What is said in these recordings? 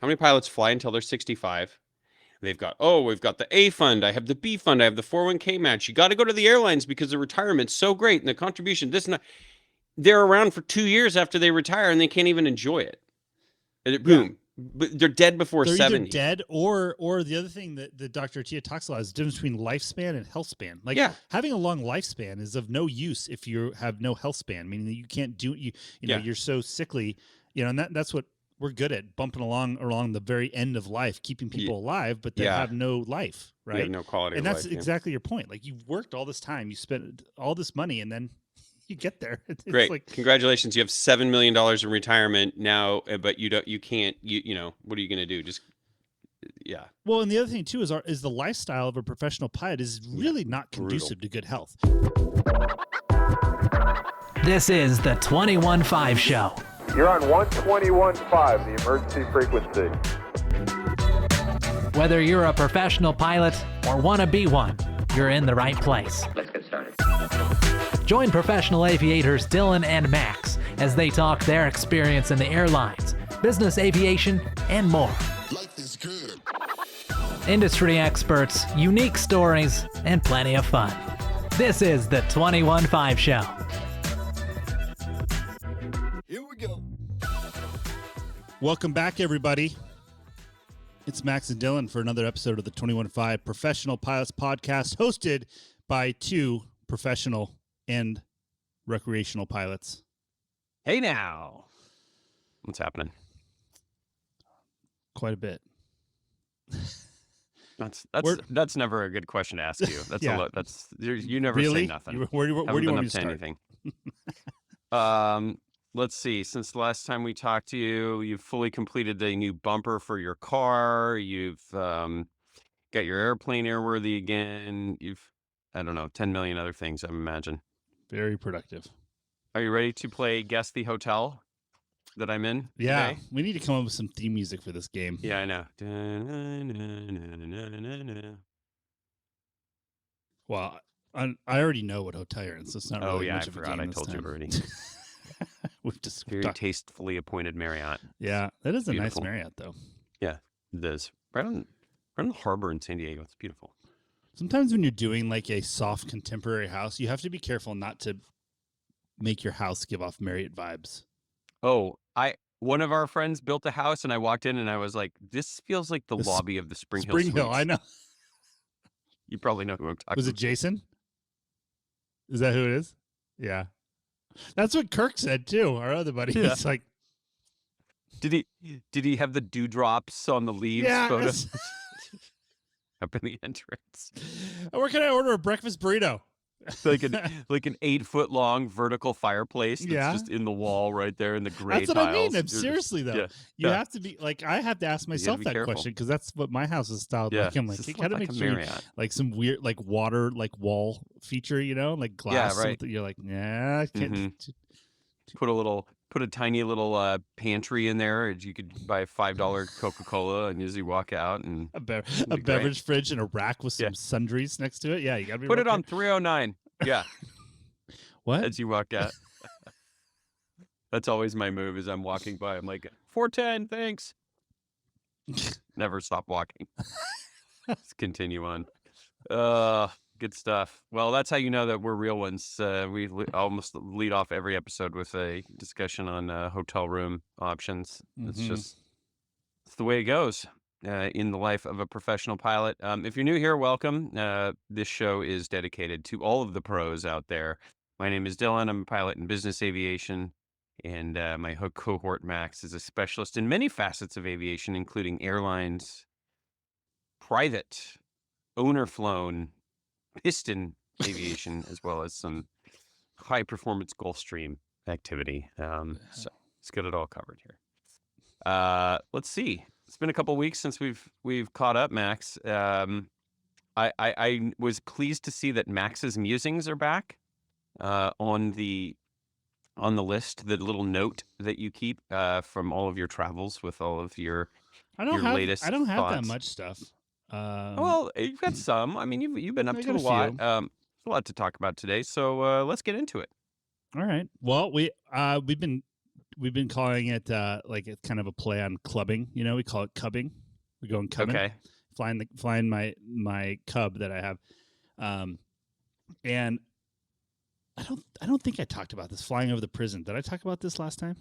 many pilots fly until they're 65? We've got the A fund. I have the B fund. I have the 401k match. You got to go to the airlines because the retirement's so great and the contribution. They're around for 2 years after they retire and they can't even enjoy it. And boom, but they're dead before 70. Either dead or the other thing that the Dr. Tia talks a lot is the difference between lifespan and health span. Like having a long lifespan is of no use if you have no health span, meaning that you can't do you're so sickly, and that's what we're good at, bumping along the very end of life, keeping people alive, but they have no life, right? You have no quality and of that's life, exactly your point. Like you've worked all this time, you spent all this money, and then you get there. It's great. Like, congratulations. You have $7 million in retirement now, but you can't, what are you going to do? Just, Well, and the other thing too is the lifestyle of a professional pilot is really not conducive to good health. This is the 21.5 Show. You're on 121.5, the emergency frequency. Whether you're a professional pilot or want to be one, you're in the right place. Let's get started. Join professional aviators Dylan and Max as they talk their experience in the airlines, business aviation, and more. Life is good. Industry experts, unique stories, and plenty of fun. This is the 21.5 Show. Here we go. Welcome back, everybody. It's Max and Dylan for another episode of the 21.5 Professional Pilots Podcast, hosted by two professional and recreational pilots. Hey now. What's happening? Quite a bit. That's never a good question to ask you. That's a lot. You never really? say nothing. Where do you want me to start? Anything. Let's see. Since the last time we talked to you, you've fully completed the new bumper for your car. You've got your airplane airworthy again. You've, 10 million other things, I imagine. Very productive. Are you ready to play Guess the Hotel that I'm in? Yeah, today? we need to come up with some theme music for this game. Yeah, I know. Well, I already know what hotel you're in, so it's not really much of a game. I forgot. I this told time. you already. We've just Very tastefully appointed Marriott. Yeah, that is a Beautiful. nice Marriott, though. Yeah, it is. Right on the harbor in San Diego. It's beautiful. Sometimes when you're doing like a soft contemporary house, you have to be careful not to make your house give off Marriott vibes. Oh, one of our friends built a house, and I walked in, and I was like, "This feels like the lobby of the Spring Hill Suites." I know. You probably know who I'm talking about. Was it Jason? Is that who it is? Yeah. That's what Kirk said too. Our other buddy. Yeah. He's like, did he have the dewdrops on the leaves photo up in the entrance? Where can I order a breakfast burrito? like an 8-foot long vertical fireplace that's just in the wall right there in the gray That's what tiles. I mean. Seriously though, you have to be like, I have to ask myself that question because that's what my house is styled like. I'm like, you gotta make sure like some weird like water like wall feature, like glass. Yeah, right. You're like, I can't. Put a tiny little pantry in there. You could buy a $5 Coca-Cola and as you walk out, and a beverage fridge and a rack with some sundries next to it. Yeah, you gotta be. Put it on 309. Yeah. What? As you walk out. That's always my move. As I'm walking by, I'm like 410. Thanks. Never stop walking. Let's continue on. Good stuff. Well, that's how you know that we're real ones. We almost lead off every episode with a discussion on hotel room options. Mm-hmm. It's the way it goes in the life of a professional pilot. If you're new here, welcome. This show is dedicated to all of the pros out there. My name is Dylan. I'm a pilot in business aviation, and my cohort Max is a specialist in many facets of aviation, including airlines, private, owner-flown, piston aviation, as well as some high performance Gulfstream activity. So let's get it all covered here. Let's see. It's been a couple weeks since we've caught up, Max. I was pleased to see that Max's Musings are back on the list. The little note that you keep from all of your travels with all of your latest. I don't have thoughts. that much stuff. Well, you've got some. I mean, you've been up to a lot. There's a lot to talk about today, so let's get into it. All right. Well, we've been we've been calling it like it's kind of a play on clubbing. We call it cubbing. We're going cubbing. Okay. Flying my cub that I have, and I don't think I talked about this flying over the prison. Did I talk about this last time?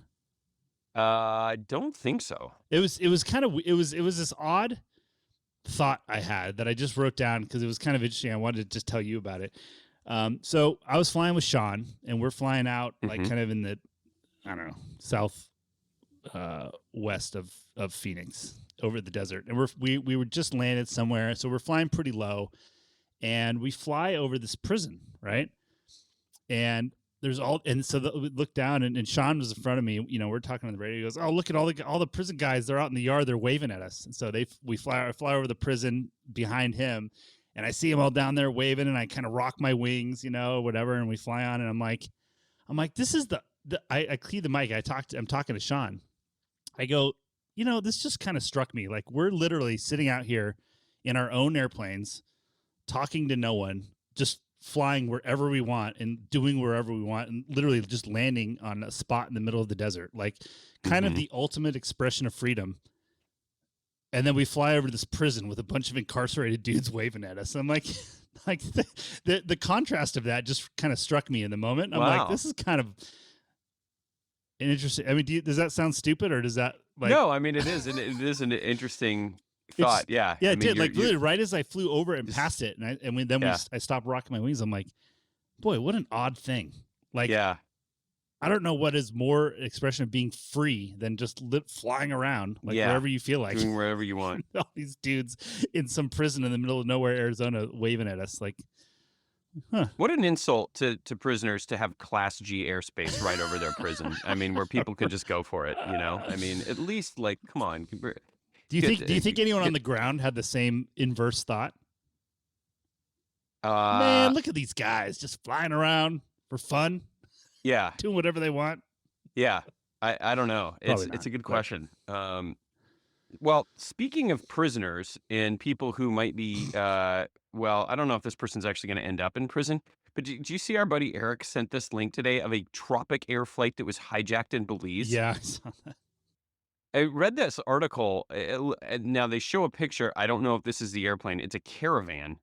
I don't think so. It was this odd thought I had that I just wrote down because it was kind of interesting. I wanted to just tell you about it. So I was flying with Sean, and we're flying out like kind of in the, I don't know, south west of Phoenix over the desert, and we were just landed somewhere, so we're flying pretty low, and we fly over this prison, right? And so we look down, and Sean was in front of me. We're talking on the radio. He goes, "Oh, look at all the prison guys. They're out in the yard. They're waving at us." And so I fly over the prison behind him, and I see them all down there waving, and I kind of rock my wings, whatever, and we fly on. And I'm like, this is I clear the mic. I'm talking to Sean. I go, this just kind of struck me. Like, we're literally sitting out here in our own airplanes, talking to no one, just flying wherever we want and doing wherever we want, and literally just landing on a spot in the middle of the desert, like kind of the ultimate expression of freedom. And then we fly over to this prison with a bunch of incarcerated dudes waving at us. I'm like the contrast of that just kind of struck me in the moment. I'm like, this is kind of an interesting. I mean, does that sound stupid, or does that like? No, I mean it is, and it is an interesting thought. Yeah, yeah, I it mean, did. Like literally, right as I flew over and past it, I stopped rocking my wings. I'm like, boy, what an odd thing. Like, I don't know what is more expression of being free than just flying around, like wherever you feel like, doing wherever you want. All these dudes in some prison in the middle of nowhere, Arizona, waving at us, like, huh. What an insult to prisoners to have Class G airspace right over their prison. I mean, where people could just go for it. I mean, at least like, come on. Do you think anyone on the ground had the same inverse thought? Man, look at these guys just flying around for fun. Yeah. Doing whatever they want. Yeah. I don't know. It's a good question. Well, speaking of prisoners and people who might be, well, I don't know if this person's actually going to end up in prison, but did you see our buddy Eric sent this link today of a Tropic Air flight that was hijacked in Belize? Yeah, I saw that. I read this article. Now they show a picture. I don't know if this is the airplane. It's a caravan,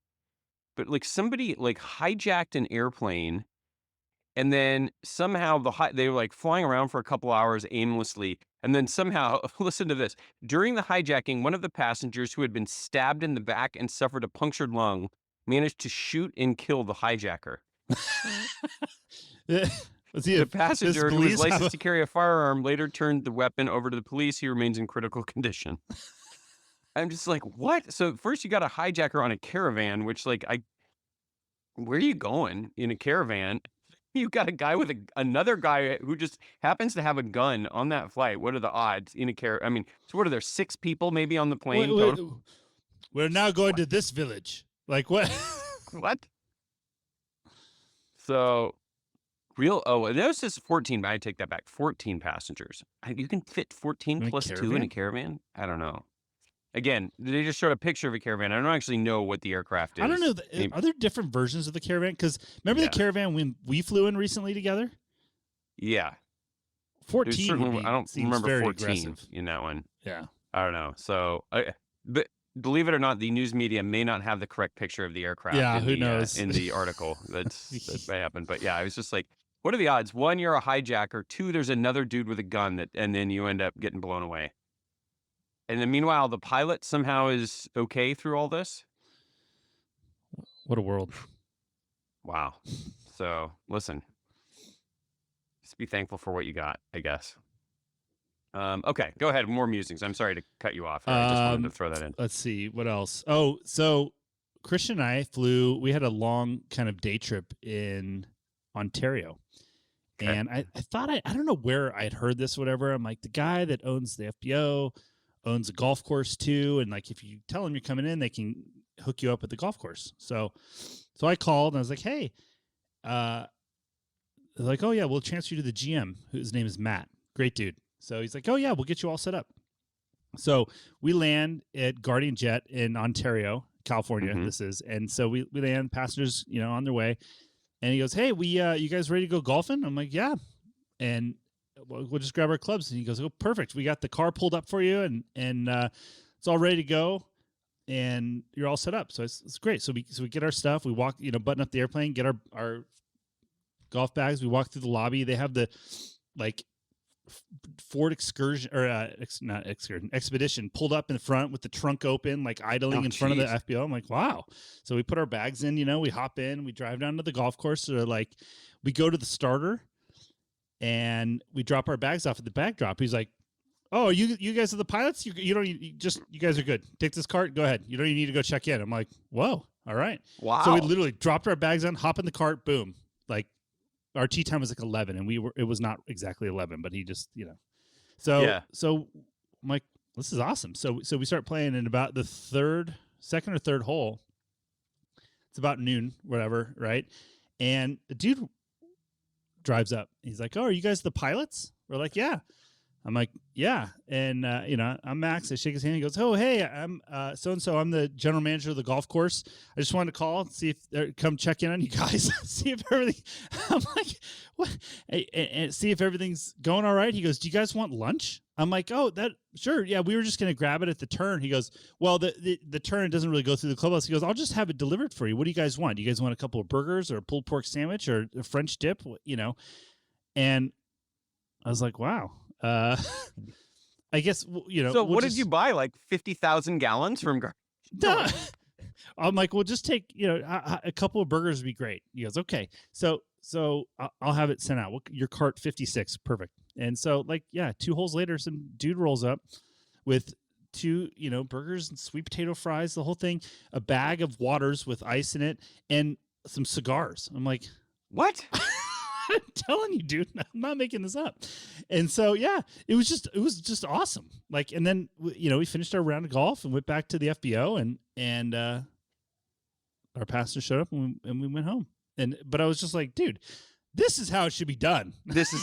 but like somebody like hijacked an airplane, and then somehow they were like flying around for a couple hours aimlessly, and then somehow, listen to this, during the hijacking, one of the passengers who had been stabbed in the back and suffered a punctured lung managed to shoot and kill the hijacker. The passenger, who was licensed to carry a firearm, later turned the weapon over to the police. He remains in critical condition. I'm just like, what? So first you got a hijacker on a caravan, which like, where are you going in a caravan? You got a guy with another guy who just happens to have a gun on that flight. What are the odds in a caravan? I mean, so what are there, 6 people maybe on the plane? We're now going to this village. Like what? What? So this is 14, but I take that back. 14 passengers. You can fit 14 plus 2 in a caravan? I don't know. Again, they just showed a picture of a caravan. I don't actually know what the aircraft is. I don't know. Are there different versions of the caravan? Because remember the caravan when we flew in recently together? Yeah. 14 I don't remember 14 aggressive in that one. Yeah. I don't know. So, but believe it or not, the news media may not have the correct picture of the aircraft. Yeah, who knows? In the article. That may happen. But yeah, I was just like, what are the odds? 1, you're a hijacker. 2, there's another dude with a gun and then you end up getting blown away. And then meanwhile, the pilot somehow is okay through all this. What a world. Wow. So listen, just be thankful for what you got, I guess. Okay, go ahead. More musings. I'm sorry to cut you off. I just wanted to throw that in. Let's see. What else? Oh, so Christian and I we had a long kind of day trip in Ontario. Okay. And I thought, I don't know where I'd heard this, whatever. I'm like, the guy that owns the FBO owns a golf course too. And like, if you tell them you're coming in, they can hook you up at the golf course. So I called and I was like, hey, they're like, oh yeah, we'll transfer you to the GM, whose name is Matt. Great dude. So he's like, oh yeah, we'll get you all set up. So we land at Guardian Jet in Ontario, California. Mm-hmm. This is, and so we land, passengers, on their way. And he goes, hey, you guys ready to go golfing? I'm like, yeah. And we'll just grab our clubs. And he goes, oh, perfect. We got the car pulled up for you, and it's all ready to go, and you're all set up. So it's great. So we get our stuff. We walk, button up the airplane, get our golf bags. We walk through the lobby. They have the Ford Excursion or not Excursion Expedition pulled up in the front with the trunk open, like idling in front of the FBO. I'm like, wow. So we put our bags in, we hop in, we drive down to the golf course. So we go to the starter and we drop our bags off at the bag drop. He's like, oh, you guys are the pilots? You guys are good. Take this cart, go ahead. You don't even need to go check in. I'm like, whoa, all right. Wow. So we literally dropped our bags on, hop in the cart, boom. Like our tee time was like 11, and it was not exactly 11, but he just, So I'm like, this is awesome. So we start playing in about the second or third hole. It's about noon, whatever, right? And a dude drives up. He's like, oh, are you guys the pilots? We're like, yeah. I'm like, yeah. And, I'm Max. I shake his hand. He goes, oh, hey, I'm so-and-so. I'm the general manager of the golf course. I just wanted to call and see if come check in on you guys, see if everything, I'm like, what? And see if everything's going all right. He goes, do you guys want lunch? I'm like, oh, sure. Yeah, we were just going to grab it at the turn. He goes, well, the turn doesn't really go through the clubhouse. He goes, I'll just have it delivered for you. What do you guys want? Do you guys want a couple of burgers or a pulled pork sandwich or a French dip? And I was like, wow. I guess, So what did you buy? Like 50,000 gallons from Duh. I'm like, well, just take, a couple of burgers would be great. He goes, okay. So I'll have it sent out. Your cart 56. Perfect. And so 2 holes later, some dude rolls up with 2, burgers and sweet potato fries, the whole thing, a bag of waters with ice in it, and some cigars. I'm like, what? I'm telling you, dude, I'm not making this up. And so, yeah, it was just awesome. And then, we finished our round of golf and went back to the FBO and our pastor showed up and we went home. But I was just like, dude, this is how it should be done. That's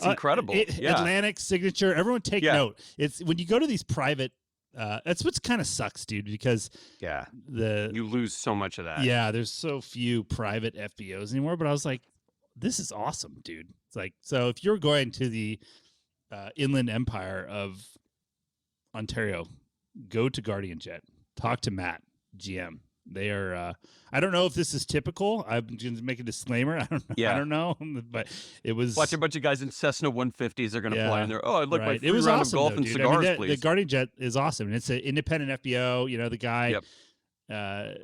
incredible. Atlantic signature. Everyone take note. It's when you go to these private, that's what's kind of sucks, dude, because you lose so much of that. Yeah. There's so few private FBOs anymore, but I was like, this is awesome, dude. It's like, so if you're going to the Inland Empire of Ontario, go to Guardian Jet. Talk to Matt, GM. They are, I don't know if this is typical. I'm going to make a disclaimer. I don't know. But it was. Watch a bunch of guys in Cessna 150s are going to fly in there. Oh, I'd like my free it was round awesome, of golf though, and dude. cigars, please. The Guardian Jet is awesome. And it's an independent FBO, the guy. Yep.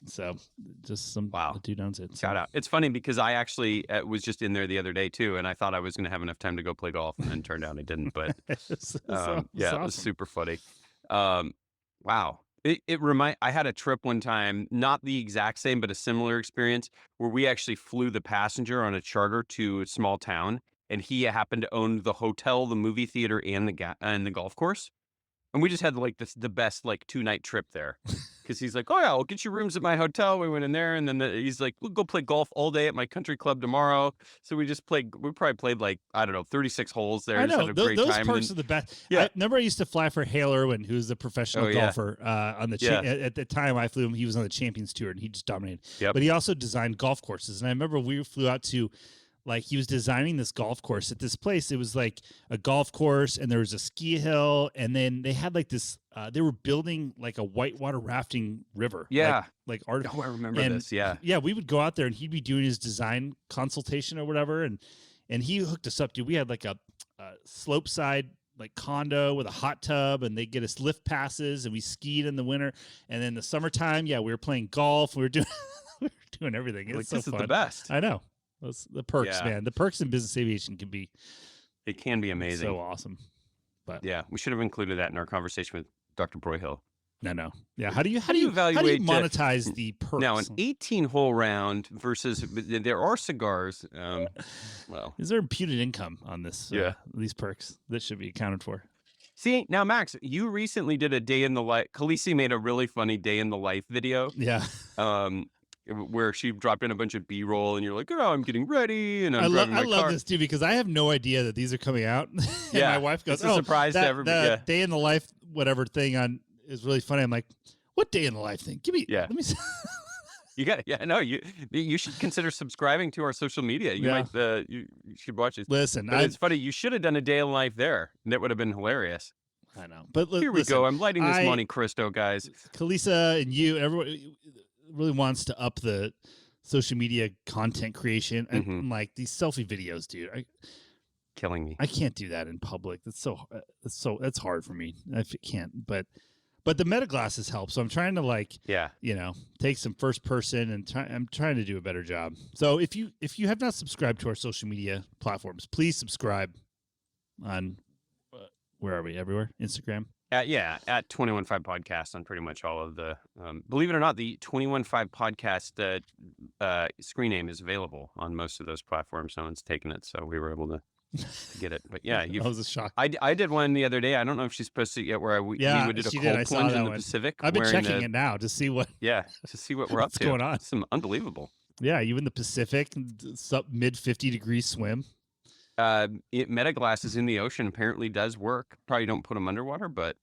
So just some dude owns it. So. Shout out. It's funny because I actually was just in there the other day too, and I thought I was going to have enough time to go play golf, and then turned out I didn't. But awesome. It was super funny. Wow. I had a trip one time, not the exact same, but a similar experience where we actually flew the passenger on a charter to a small town, and he happened to own the hotel, the movie theater, and the golf course. And we just had the best 2-night trip there, because he's like, oh yeah, I'll get you rooms at my hotel. We went in there, and then he's like, we'll go play golf all day at my country club tomorrow. So we probably played 36 holes there. I know, had a great those time. perks are the best. Yeah. I used to fly for Hale Irwin, who's a professional golfer on the at the time I flew him. He was on the Champions Tour, and he just dominated. Yep. But he also designed golf courses, and I remember we flew out to. He was designing this golf course at this place. It was like a golf course, and there was a ski hill, and then they had this. They were building a whitewater rafting river. Yeah, art. Oh, I remember this. Yeah, yeah. We would go out there, and he'd be doing his design consultation or whatever, and he hooked us up, dude. We had a slope side condo with a hot tub, and they get us lift passes, and we skied in the winter, and then the summertime, we were playing golf. We were doing everything. It's so this fun. is the best. I know. That's the perks, man. The perks in business aviation can be amazing. So awesome. But yeah, we should have included that in our conversation with Dr. Broyhill. No. Yeah. How do you evaluate? How do you monetize the perks? Now, an 18-hole round versus there are cigars. Is there imputed income on this? These perks that should be accounted for. See, now, Max, you recently did a day in the life. Khaleesi made a really funny day in the life video. Yeah. Where she dropped in a bunch of B-roll, and you're like, oh, I'm getting ready, and I'm driving my car. I love this too, because I have no idea that these are coming out. And my wife goes, it's a surprise to everybody. The day in the life whatever thing on is really funny. I'm like, what day in the life thing? Give me. Yeah. Let me. You should consider subscribing to our social media. You should watch it. Listen, But it's funny. You should have done a day in life there. That would have been hilarious. I know, but Here we go. I'm lighting this Monte Cristo, guys. Kalisa and you, everyone really wants to up the social media content creation. And I'm like, these selfie videos, dude, Killing me. I can't do that in public. That's hard for me. I can't. But the Meta glasses help. So I'm trying to take some first person and I'm trying to do a better job. So if you have not subscribed to our social media platforms, please subscribe on where are we? Everywhere? Instagram? At 215 Podcast on pretty much all of the. Believe it or not, the 215 Podcast screen name is available on most of those platforms. No one's taken it, so we were able to get it. But yeah, that was a shock. I did one the other day. I don't know if she's supposed to yet. Where we did a cold plunge in the Pacific. I've been checking it now to see what. Yeah, to see what we're up to. What's going on? Some unbelievable. Yeah, even the Pacific, mid 50-degree swim. Meta glasses in the ocean apparently does work. Probably don't put them underwater, but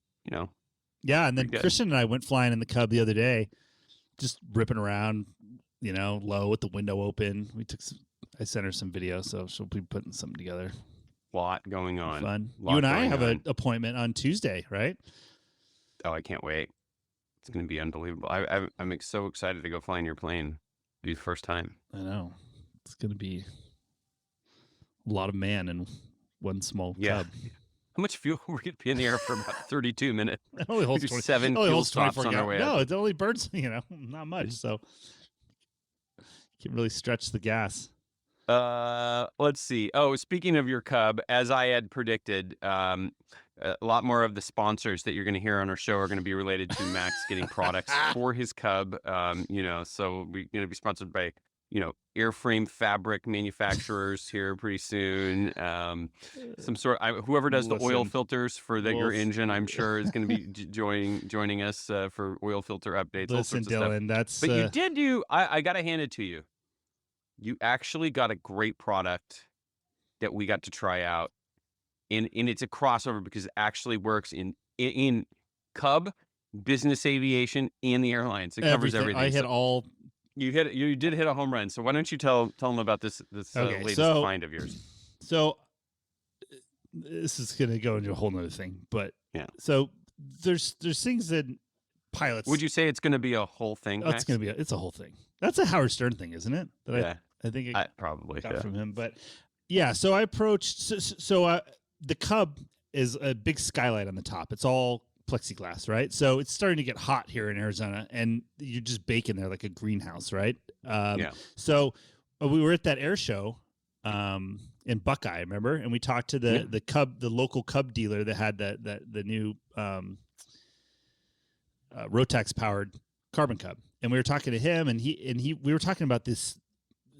Yeah, and then Christian and I went flying in the Cub the other day, just ripping around, low with the window open. I sent her some video, so she'll be putting something together. Lot going on. Fun. You and I have an appointment on Tuesday, right? Oh, I can't wait. It's going to be unbelievable. I'm so excited to go fly in your plane. It'll be the first time. I know. It's going to be a lot of man in one small Cub. How much fuel we're going to be in the air for about 32 minutes? It only holds 7 fuel stops on our way No, up. it only burns, not much. So you can really stretch the gas. Let's see. Oh, speaking of your Cub, as I had predicted, a lot more of the sponsors that you're going to hear on our show are going to be related to Max getting products for his Cub. So we're going to be sponsored by airframe fabric manufacturers here pretty soon. Some sort whoever does the oil filters for your engine, I'm sure is going to be joining us for oil filter updates. Listen, Dylan, but you did do. I got to hand it to you. You actually got a great product that we got to try out, and it's a crossover because it actually works in Cub, business aviation, and the airlines. It covers everything. I hit all. You did hit a home run. So why don't you tell them about this latest find of yours? So this is going to go into a whole nother thing, but yeah. So there's things that pilots. Would you say it's going to be a whole thing? It's going to be it's a whole thing. That's a Howard Stern thing, isn't it? I think I probably got from him, but yeah. So I approached. The Cub is a big skylight on the top. It's all plexiglass, right? So it's starting to get hot here in Arizona, and you're just baking there like a greenhouse, right? So we were at that air show in Buckeye, remember? And we talked to the Cub, the local Cub dealer that had the new Rotax powered Carbon Cub, and we were talking to him, and we were talking about this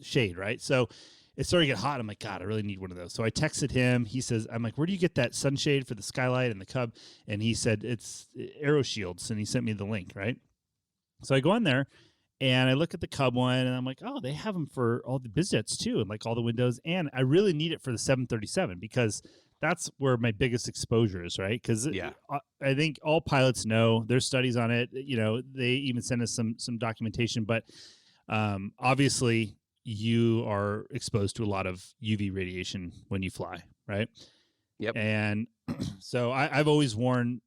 shade, right? So it started to get hot. I'm like, God, I really need one of those. So I texted him. He says, I'm like, where do you get that sunshade for the skylight and the Cub? And he said, it's Aero Shields. And he sent me the link, right? So I go on there and I look at the Cub one and I'm like, oh, they have them for all the biz jets too. And like all the windows. And I really need it for the 737 because that's where my biggest exposure is, right? Because I think all pilots know, there's studies on it. They even send us some documentation, but obviously you are exposed to a lot of UV radiation when you fly, right? Yep. And so I've always worn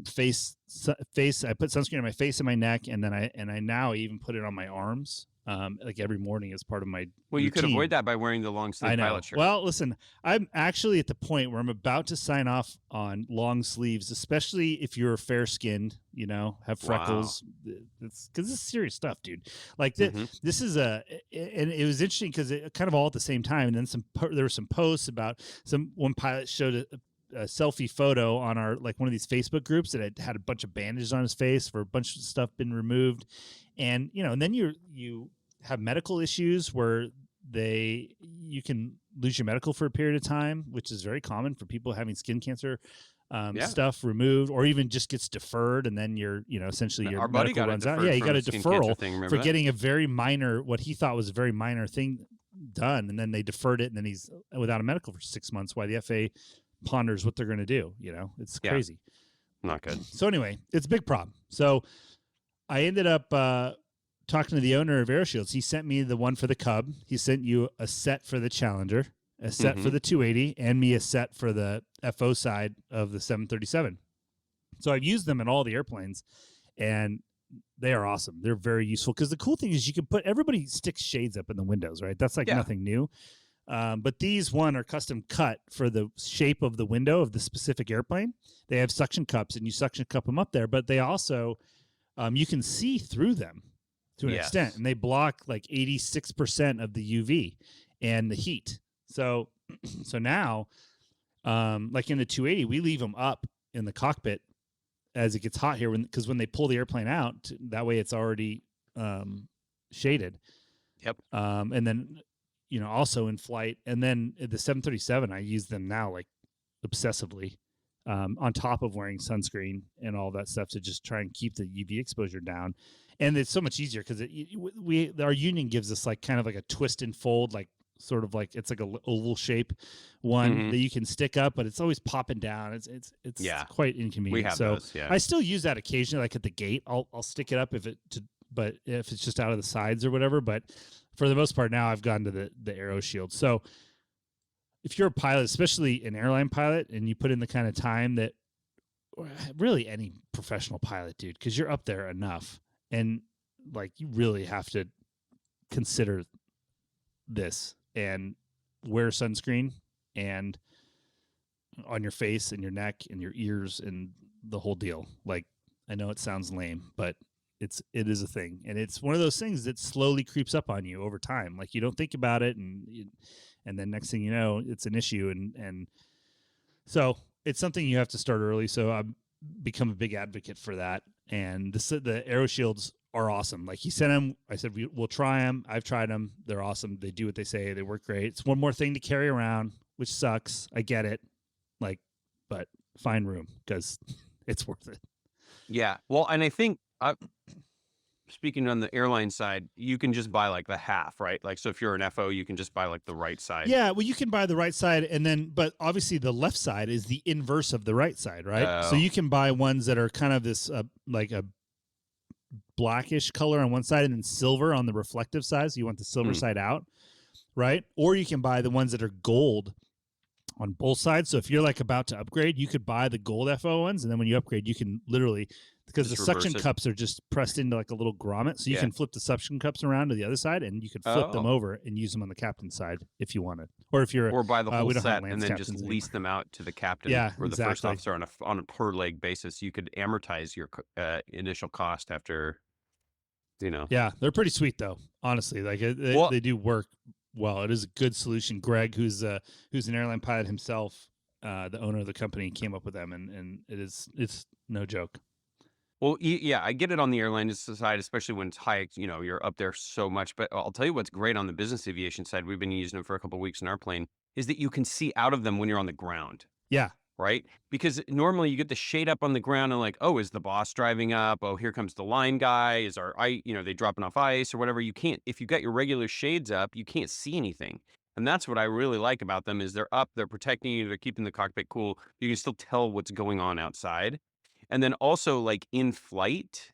face. I put sunscreen on my face and my neck, and then I now even put it on my arms, like every morning as part of my. Well, you routine. Could avoid that by wearing the long sleeve pilot shirt. Well, listen, I'm actually at the point where I'm about to sign off on long sleeves, especially if you're fair skinned, have freckles. Wow. It's because this is serious stuff, dude. Like this is and it was interesting because it kind of all at the same time, and then there were some posts about one pilot showed a selfie photo on our one of these Facebook groups that had a bunch of bandages on his face for a bunch of stuff been removed, and and then you have medical issues where you can lose your medical for a period of time, which is very common for people having skin cancer stuff removed, or even just gets deferred, and then essentially your medical runs out. Yeah, you got a deferral for getting a very minor, what he thought was a very minor thing done, and then they deferred it, and then he's without a medical for 6 months while the FAA ponders what they're going to do. It's crazy. Not good. So anyway, it's a big problem. So I ended up talking to the owner of AeroShields. He sent me the one for the Cub. He sent you a set for the Challenger, a set for the 280, and me a set for the FO side of the 737. So I've used them in all the airplanes, and they are awesome. They're very useful because the cool thing is you can put, everybody sticks shades up in the windows, right? That's like nothing new. But these are custom cut for the shape of the window of the specific airplane. They have suction cups, and you suction cup them up there, but they also, you can see through them to an extent, and they block like 86% of the UV and the heat. So now, like in the 280, we leave them up in the cockpit as it gets hot here, because when they pull the airplane out, that way it's already shaded. Yep. And then, also in flight, and then the 737, I use them now like obsessively, on top of wearing sunscreen and all that stuff to just try and keep the UV exposure down. And it's so much easier because our union gives us like kind of like a twist and fold, like sort of like it's like a oval shape one that you can stick up, but it's always popping down. It's quite inconvenient. We have those, I still use that occasionally, like at the gate. I'll stick it up but if it's just out of the sides or whatever. But for the most part now, I've gone to the AeroShield. So if you're a pilot, especially an airline pilot, and you put in the kind of time that really any professional pilot, dude, because you're up there enough, and like you really have to consider this and wear sunscreen and on your face and your neck and your ears and the whole deal. Like, I know it sounds lame, but it is a thing, and it's one of those things that slowly creeps up on you over time. Like, you don't think about it, and then next thing you know, it's an issue, and so it's something you have to start early. So I've become a big advocate for that. And the AeroShields are awesome. Like, he sent them. I said, we'll try them. I've tried them. They're awesome. They do what they say. They work great. It's one more thing to carry around, which sucks. I get it. Like, but find room because it's worth it. Yeah. Well, and I think, speaking on the airline side, you can just buy like the half, right? Like, so if you're an FO, you can just buy like the right side. Yeah, well, you can buy the right side, but obviously the left side is the inverse of the right side, right? So you can buy ones that are kind of this like a blackish color on one side and then silver on the reflective side. So you want the silver side out, right? Or you can buy the ones that are gold on both sides. So if you're like about to upgrade, you could buy the gold FO ones, and then when you upgrade, you can literally, because the suction cups are just pressed into like a little grommet, so you can flip the suction cups around to the other side, and you could flip them over and use them on the captain's side if you wanted, or if you're or buy the whole set and then just lease them out to the captain or the first officer on a per leg basis. You could amortize your initial cost after, Yeah, they're pretty sweet though. Honestly, like they do work well. It is a good solution. Greg, who's an airline pilot himself, the owner of the company, came up with them, and it's no joke. Well, yeah, I get it on the airline side, especially when it's high, you're up there so much. But I'll tell you what's great on the business aviation side, we've been using them for a couple of weeks in our plane, is that you can see out of them when you're on the ground. Yeah. Right? Because normally you get the shade up on the ground and like, oh, is the boss driving up? Oh, here comes the line guy. Is they dropping off ice or whatever? You can't, if you got your regular shades up, you can't see anything. And that's what I really like about them is they're up, they're protecting you, they're keeping the cockpit cool. You can still tell what's going on outside. And then also, like, in flight,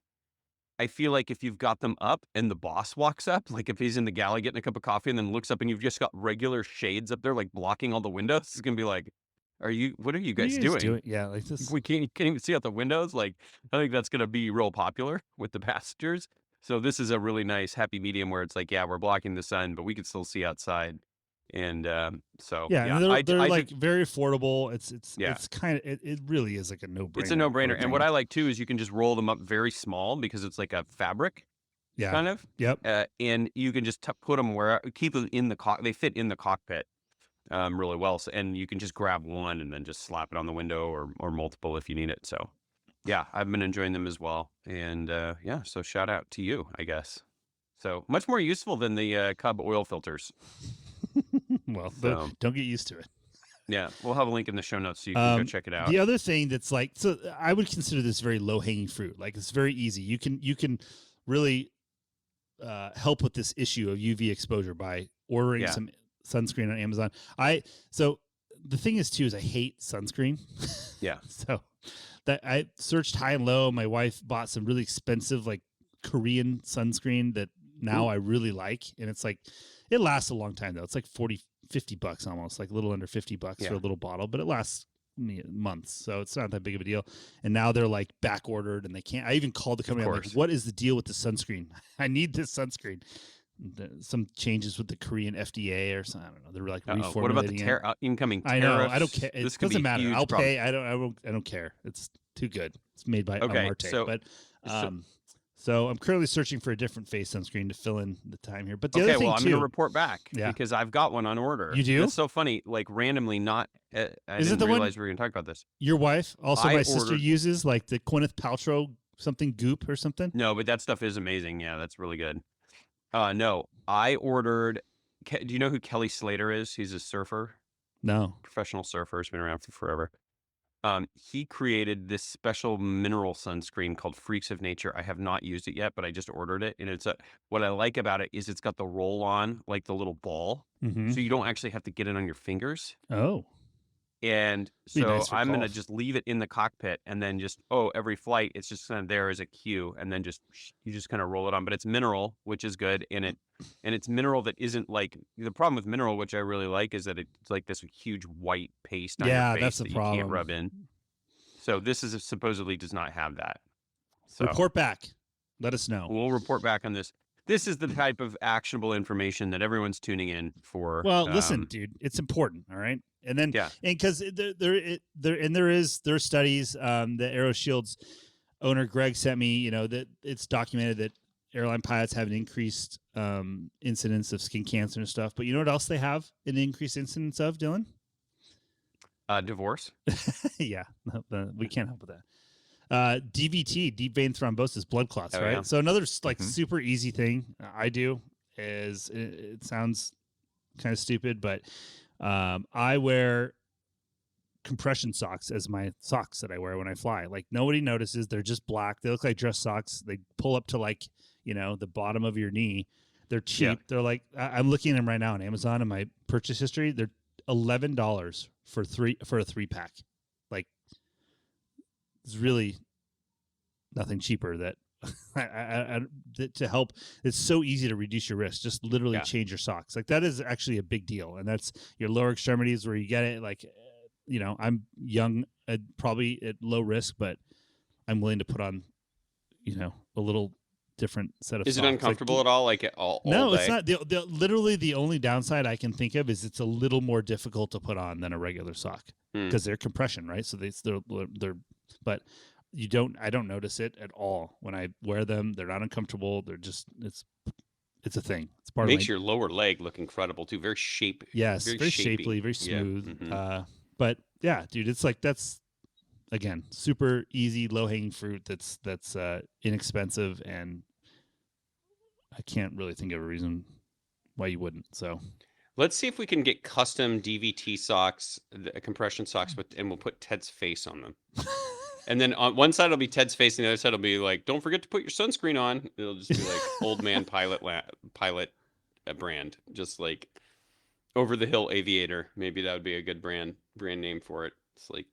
I feel like if you've got them up and the boss walks up, like if he's in the galley getting a cup of coffee and then looks up and you've just got regular shades up there, like blocking all the windows, it's going to be like, what are you guys doing? Yeah, like this. We can't even see out the windows. Like, I think that's going to be real popular with the passengers. So this is a really nice happy medium where it's like, yeah, we're blocking the sun, but we can still see outside. And they're like very affordable. It's kind of it really is like a no-brainer. It's a no-brainer. And what I like too is you can just roll them up very small because it's like a fabric, kind of. Yep. And you can just put them keep them in the they fit in the cockpit really well. So, and you can just grab one and then just slap it on the window or multiple if you need it. So yeah, I've been enjoying them as well. And so shout out to you, I guess. So much more useful than the Cub oil filters. Well, don't get used to it. Yeah, we'll have a link in the show notes so you can go check it out. The other thing that's like, so I would consider this very low hanging fruit. Like, it's very easy. You can really help with this issue of UV exposure by ordering some sunscreen on Amazon. So the thing is too is I hate sunscreen. Yeah. So that I searched high and low. My wife bought some really expensive like Korean sunscreen that now I really like, and it's like it lasts a long time though. It's like $50 almost, like a little under $50 for a little bottle, but it lasts months, so it's not that big of a deal. And now they're like back ordered, and they can't. I even called the company. I'm like, what is the deal with the sunscreen? I need this sunscreen. Some changes with the Korean FDA or something. I don't know. They're like reformulating. What about the incoming tariffs? I know. I don't care. It doesn't matter. I'll problem. pay. I don't care. It's too good. It's made by Marte. So I'm currently searching for a different face sunscreen to fill in the time here. But the other thing I'm too, going to report back because I've got one on order. You do? It's so funny. Like randomly, not. I didn't realize we were going to talk about this. Your wife, also my sister uses like the Gwyneth Paltrow something goop or something. No, but that stuff is amazing. Yeah, that's really good. No, I ordered. Do you know who Kelly Slater is? He's a surfer. No, professional surfer. He's been around for forever. He created this special mineral sunscreen called Freaks of Nature. I have not used it yet, but I just ordered it, and what I like about it is it's got the roll on, like the little ball, so you don't actually have to get it on your fingers. Oh. And so I'm going to just leave it in the cockpit, and then just, every flight, it's just kind of there as a cue, and then you just kind of roll it on. But it's mineral, which is good. And it's mineral that isn't like, the problem with mineral, which I really like, is that it's like this huge white paste on your face that's the problem. You can't rub in. So this supposedly does not have that. So report back. Let us know. We'll report back on this. This is the type of actionable information that everyone's tuning in for. Well, listen, dude, it's important. All right. And then, and because there are studies, the AeroShield's owner Greg sent me, that it's documented that airline pilots have an increased incidence of skin cancer and stuff. But you know what else they have an increased incidence of, Dylan? Divorce. Yeah, we can't help with that. DVT, deep vein thrombosis, blood clots, right? Yeah. So another super easy thing I do is it sounds kind of stupid, but I wear compression socks as my socks that I wear when I fly. Like nobody notices. They're just black. They look like dress socks. They pull up to like, the bottom of your knee. They're cheap. Yeah. They're like, I'm looking at them right now on Amazon in my purchase history. They're $11 for a 3-pack. Like it's really nothing cheaper that to help. It's so easy to reduce your risk. Just literally change your socks. Like that is actually a big deal. And that's your lower extremities where you get it. Like, I'm young, probably at low risk, but I'm willing to put on, a little different set of Is socks. it uncomfortable at all? Like all no, day? It's not. Literally the only downside I can think of is it's a little more difficult to put on than a regular sock because they're compression, right? So they're but I don't notice it at all when I wear them. They're not uncomfortable. They're just it's a thing. It's part makes of your lower leg look incredible too. Very shapy. Yes, very shapely, very smooth. Yeah. But yeah, dude, it's like that's again super easy, low hanging fruit. That's inexpensive, and I can't really think of a reason why you wouldn't. So let's see if we can get custom DVT socks, compression socks, and we'll put Ted's face on them. And then on one side it'll be Ted's face, and the other side will be like, "Don't forget to put your sunscreen on." It'll just be like old man pilot brand, just like Over the Hill Aviator. Maybe that would be a good brand name for it. It's like,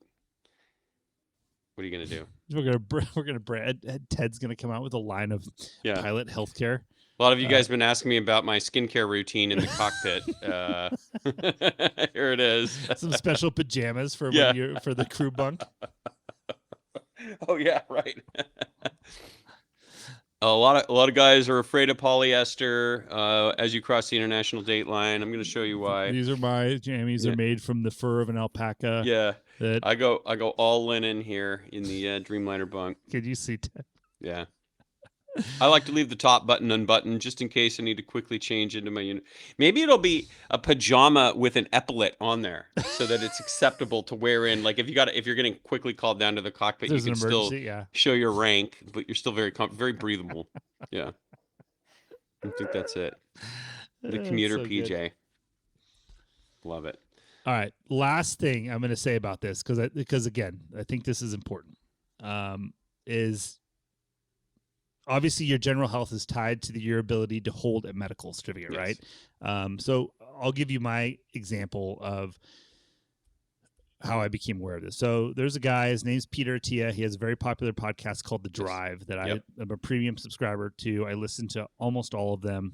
what are you gonna do? We're gonna brand. Ted's gonna come out with a line of pilot healthcare. A lot of you guys have been asking me about my skincare routine in the cockpit. Here it is. Some special pajamas for for the crew bunk. Oh yeah, right. A lot of guys are afraid of polyester as you cross the international date line. I'm going to show you why. These are my jammies. They're made from the fur of an alpaca. Yeah. I go all linen here in the Dreamliner bunk. Could you see Ted? Yeah. I like to leave the top button unbuttoned just in case I need to quickly change into my unit. Maybe it'll be a pajama with an epaulet on there so that it's acceptable to wear in. Like if you're getting quickly called down to the cockpit, you can still show your rank, but you're still very breathable. Yeah. I think that's it. The commuter PJ. Good. Love it. All right. Last thing I'm going to say about this, because again, I think this is important, is obviously your general health is tied to your ability to hold a medical certificate, right? So I'll give you my example of how I became aware of this. So there's a guy, his name's Peter Attia. He has a very popular podcast called The Drive that I'm a premium subscriber to. I listen to almost all of them.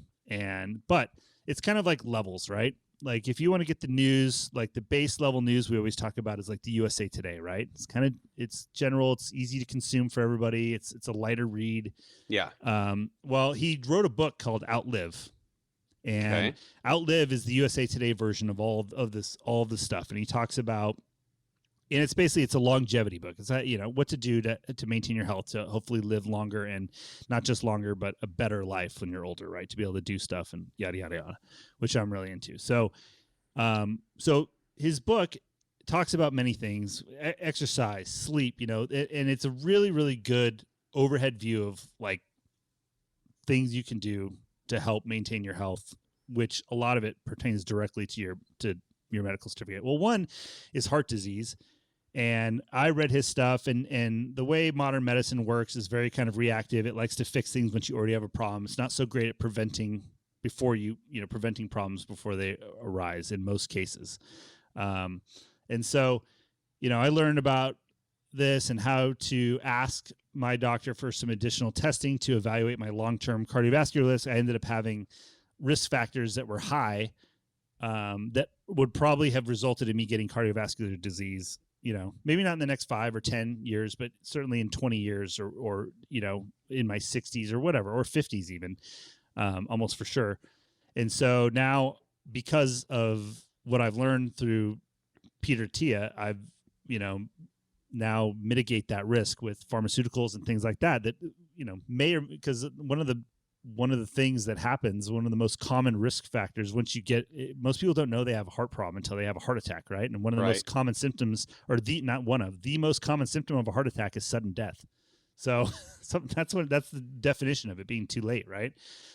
But it's kind of like levels, right? Like if you want to get the news, like the base level news we always talk about is like the USA Today, right? It's general, it's easy to consume for everybody. It's a lighter read. Yeah. Well, he wrote a book called Outlive. And Outlive is the USA Today version of all of this stuff. And he talks about, and it's a longevity book. It's what to do to maintain your health, to hopefully live longer, and not just longer, but a better life when you're older, right? To be able to do stuff and yada, yada, yada, which I'm really into. So his book talks about many things, exercise, sleep, and it's a really, really good overhead view of like things you can do to help maintain your health, which a lot of it pertains directly to your medical certificate. Well, one is heart disease. And I read his stuff, and the way modern medicine works is very kind of reactive. It likes to fix things once you already have a problem. It's not so great at preventing problems before they arise in most cases. And so, I learned about this and how to ask my doctor for some additional testing to evaluate my long-term cardiovascular risk. I ended up having risk factors that were high, that would probably have resulted in me getting cardiovascular disease, maybe not in the next 5 or 10 years, but certainly in 20 years or in my 60s or whatever, or 50s even, almost for sure. And so now, because of what I've learned through Peter Tia, I've, now mitigate that risk with pharmaceuticals and things like that, because one of the things that happens, one of the most common risk factors, most people don't know they have a heart problem until they have a heart attack, right? And one of the most common symptoms, or the most common symptom of a heart attack is sudden death. So that's the definition of it being too late, right?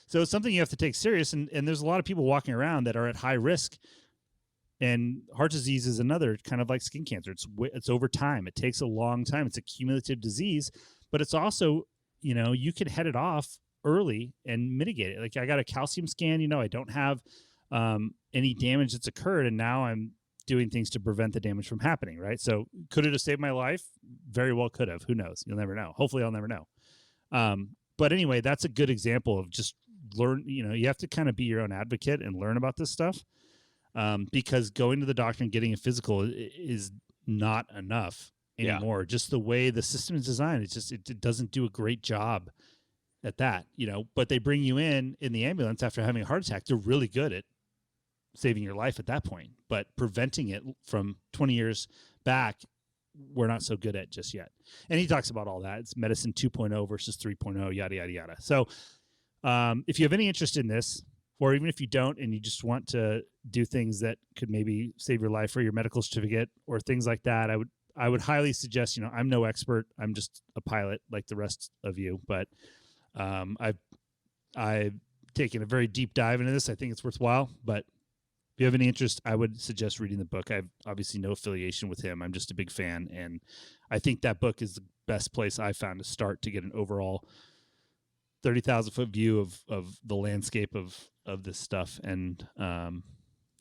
So it's something you have to take serious. And there's a lot of people walking around that are at high risk. And heart disease is another, kind of like skin cancer. It's over time. It takes a long time. It's a cumulative disease, but it's also, you can head it off early and mitigate it. Like I got a calcium scan, I don't have any damage that's occurred, and now I'm doing things to prevent the damage from happening, right? So could it have saved my life? Very well could have. Who knows? You'll never know. Hopefully I'll never know. But anyway, that's a good example of just learn, you have to kind of be your own advocate and learn about this stuff, because going to the doctor and getting a physical is not enough anymore. Just the way the system is designed, it doesn't do a great job at that, but they bring you in the ambulance after having a heart attack. They're really good at saving your life at that point, but preventing it from 20 years back, we're not so good at just yet. And he talks about all that. It's medicine 2.0 versus 3.0, yada, yada, yada. So if you have any interest in this, or even if you don't, and you just want to do things that could maybe save your life or your medical certificate or things like that, I would highly suggest, I'm no expert. I'm just a pilot like the rest of you, but I've taken a very deep dive into this. I think it's worthwhile, but if you have any interest, I would suggest reading the book. I have obviously no affiliation with him. I'm just a big fan, and I think that book is the best place I found to start to get an overall 30,000-foot view of the landscape of this stuff and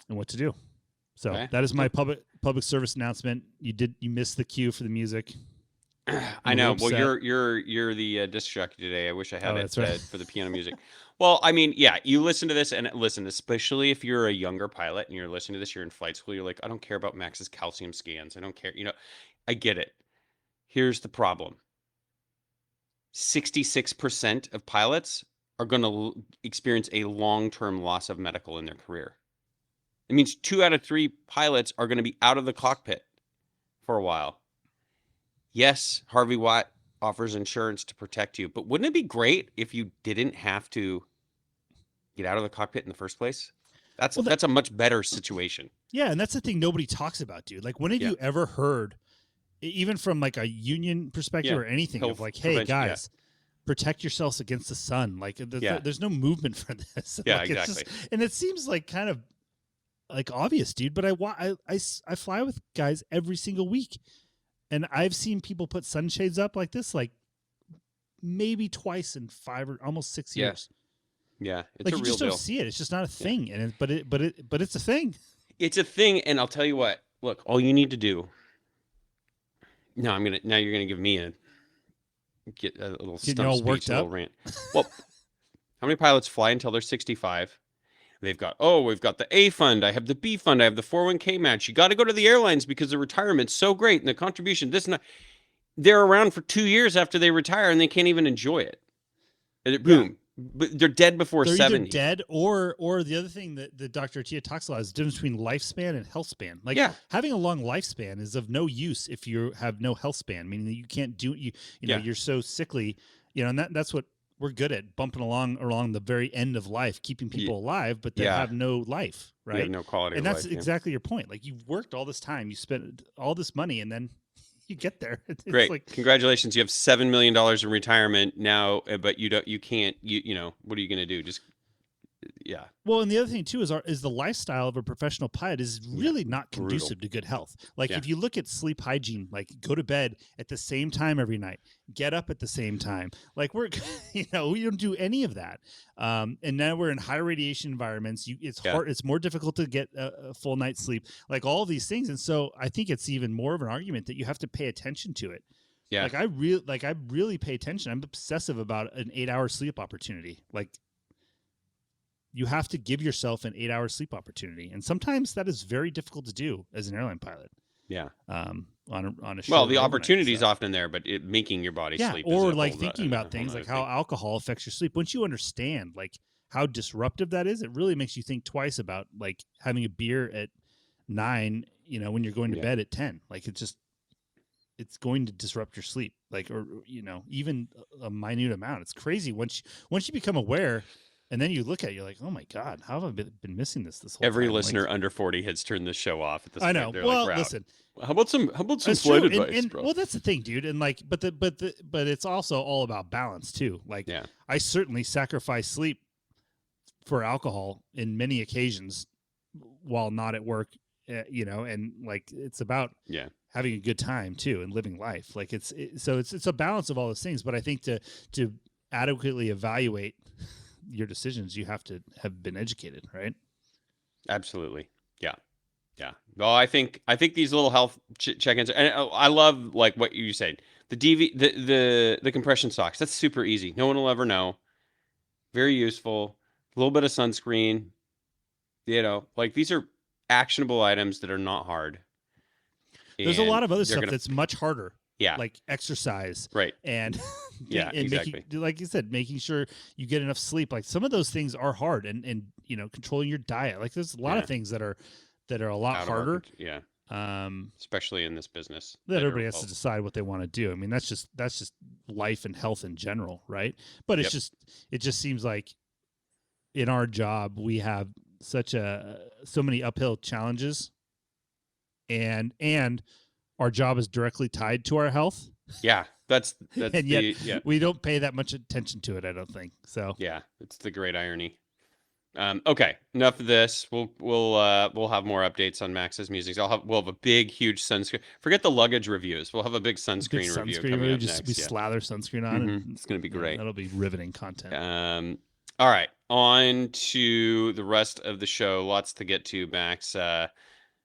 what to do. So that is my public service announcement. You missed the cue for the music. I know. Well, you're the disc jockey today. I wish I had it right. for the piano music. Well, I mean, yeah, you listen to this and listen, especially if you're a younger pilot and you're listening to this, you're in flight school, you're like, I don't care about Max's calcium scans. I don't care. I get it. Here's the problem. 66% of pilots are going to experience a long-term loss of medical in their career. It means 2 out of 3 pilots are going to be out of the cockpit for a while. Yes, Harvey Watt offers insurance to protect you, but wouldn't it be great if you didn't have to get out of the cockpit in the first place? That's a much better situation. Yeah, and that's the thing nobody talks about, dude. Like, when have you ever heard, even from like a union perspective or anything, of like, hey, guys, protect yourselves against the sun. Like, there's no movement for this. Yeah, like, exactly. And it seems like kind of like obvious, dude. But I fly with guys every single week. And I've seen people put sunshades up like this, like maybe twice in 5 or almost 6 years. Yeah, it's like a real you just deal. don't see it. It's just not a thing, and but it's a thing. It's a thing, and I'll tell you what. look, all you need to do. Now you're gonna give me a little Getting all stump worked speech, a little up. rant. Well, how many pilots fly until they're 65? We've got the A fund, I have the B fund, I have the 401k match. You got to go to the airlines because the retirement's so great and the contribution, this and that. They're around for 2 years after they retire and they can't even enjoy it. And boom. But they're dead before They're 70. either dead or the other thing that the Dr. Tia talks about is the difference between lifespan and health span. Like having a long lifespan is of no use if you have no health span, meaning that you can't do you know you're so sickly, and that's what we're good at, bumping along the very end of life, keeping people alive, but they have no life, right? You have no quality and of that's life, exactly your point. Like you've worked all this time, you spent all this money, and then you get there. It's Great. like, congratulations. You have $7 million in retirement now, but you can't, what are you going to do? Just, Well, and the other thing too is the lifestyle of a professional pilot is really not conducive to good health. Like if you look at sleep hygiene, like go to bed at the same time every night, get up at the same time. Like we don't do any of that. And now we're in high radiation environments. It's hard. It's more difficult to get a full night's sleep. Like all of these things, and so I think it's even more of an argument that you have to pay attention to it. Yeah. Like I really pay attention. I'm obsessive about an 8-hour sleep opportunity. Like. You have to give yourself an 8-hour sleep opportunity, and sometimes that is very difficult to do as an airline pilot. Yeah. On a well, the opportunity is often there, but making your body sleep. Or is like thinking about things like how thing. alcohol affects your sleep. Once you understand like how disruptive that is, it really makes you think twice about like having a beer at 9. When you're going to bed at 10. Like it's going to disrupt your sleep. Like or even a minute amount. It's crazy once you become aware. And then you look at it, you're like, oh my God, how have I been missing this whole time? Every listener under 40 has turned this show off at this point. I know. They're well, like, listen. How about some That's flight true. advice, bro? Well, that's the thing, dude. And like, but it's also all about balance too. Like, I certainly sacrifice sleep for alcohol in many occasions while not at work, and like it's about having a good time too and living life. Like it's a balance of all those things. But I think to adequately evaluate your decisions, you have to have been educated, right? Absolutely. Yeah. Well, I think these little health check-ins, and I love like what you said. The compression socks. That's super easy. No one will ever know. Very useful. A little bit of sunscreen. Like these are actionable items that are not hard. There's a lot of other stuff that's much harder. Yeah. Like exercise. Right. And and exactly. Like you said, making sure you get enough sleep. Like some of those things are hard and controlling your diet. Like there's a lot of things that are a lot harder. Yeah. Especially in this business. That everybody has to decide what they want to do. I mean, that's just life and health in general, right? But it just seems like in our job we have so many uphill challenges and our job is directly tied to our health. Yeah, that's and yet we don't pay that much attention to it, I don't think. So yeah, it's the great irony. Okay, enough of this. We'll have more updates on Max's Musings. We'll have a big, huge sunscreen. Forget the luggage reviews. We'll have a big sunscreen review coming up next. We slather sunscreen on, and it's going to be great. That'll be riveting content. All right, on to the rest of the show. Lots to get to, Max.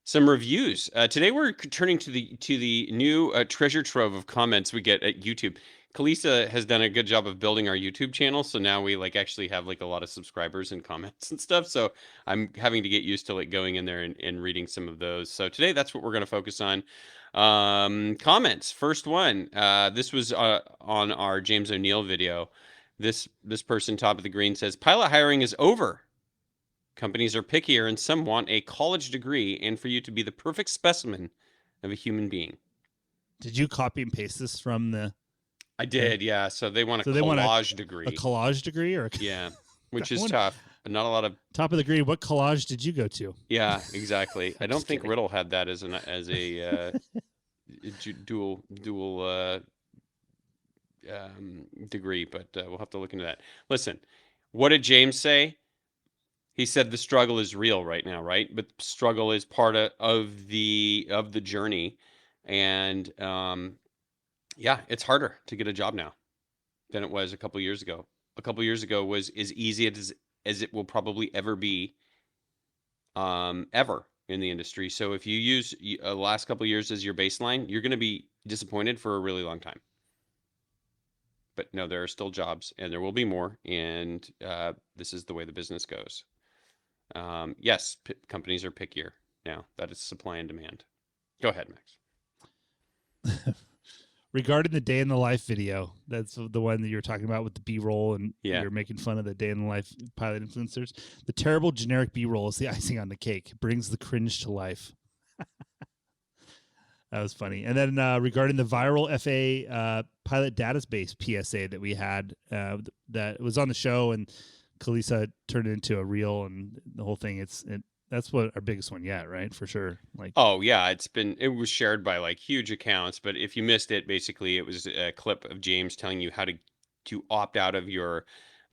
Some reviews. Today we're turning to the new treasure trove of comments we get at YouTube. Kalisa has done a good job of building our YouTube channel, so now we actually have a lot of subscribers and comments and stuff. So I'm having to get used to going in there and reading some of those. So today that's what we're going to focus on. Comments. First one. This was on our James O'Neill video. This person, top of the green, says pilot hiring is over. Companies are pickier and some want a college degree and for you to be the perfect specimen of a human being. Did you copy and paste this from the... I did, yeah. So they want a collage degree. A collage degree? Yeah, which is tough. But not a lot of... Top of the green, what collage did you go to? Yeah, exactly. I don't think Riddle had that as a dual degree, but we'll have to look into that. Listen, what did James say? He said the struggle is real right now, right? But struggle is part of the journey, and it's harder to get a job now than it was a couple years ago. A couple years ago was as easy as it will probably ever be, ever in the industry. So if you use the last couple of years as your baseline, you're going to be disappointed for a really long time. But no, there are still jobs, and there will be more, and this is the way the business goes. Yes, companies are pickier now. That is supply and demand. Go ahead, Max. Regarding the day in the life video, that's the one that you're talking about with the B-roll, and you're making fun of the day in the life pilot influencers. The terrible generic B-roll is the icing on the cake. It brings the cringe to life. That was funny. And then regarding the viral FAA pilot database PSA that we had, that was on the show, and Kalisa turned it into a reel, and the whole thing. That's what our biggest one yet, right? For sure. Like, oh yeah, it was shared by like huge accounts. But if you missed it, basically it was a clip of James telling you how to opt out of your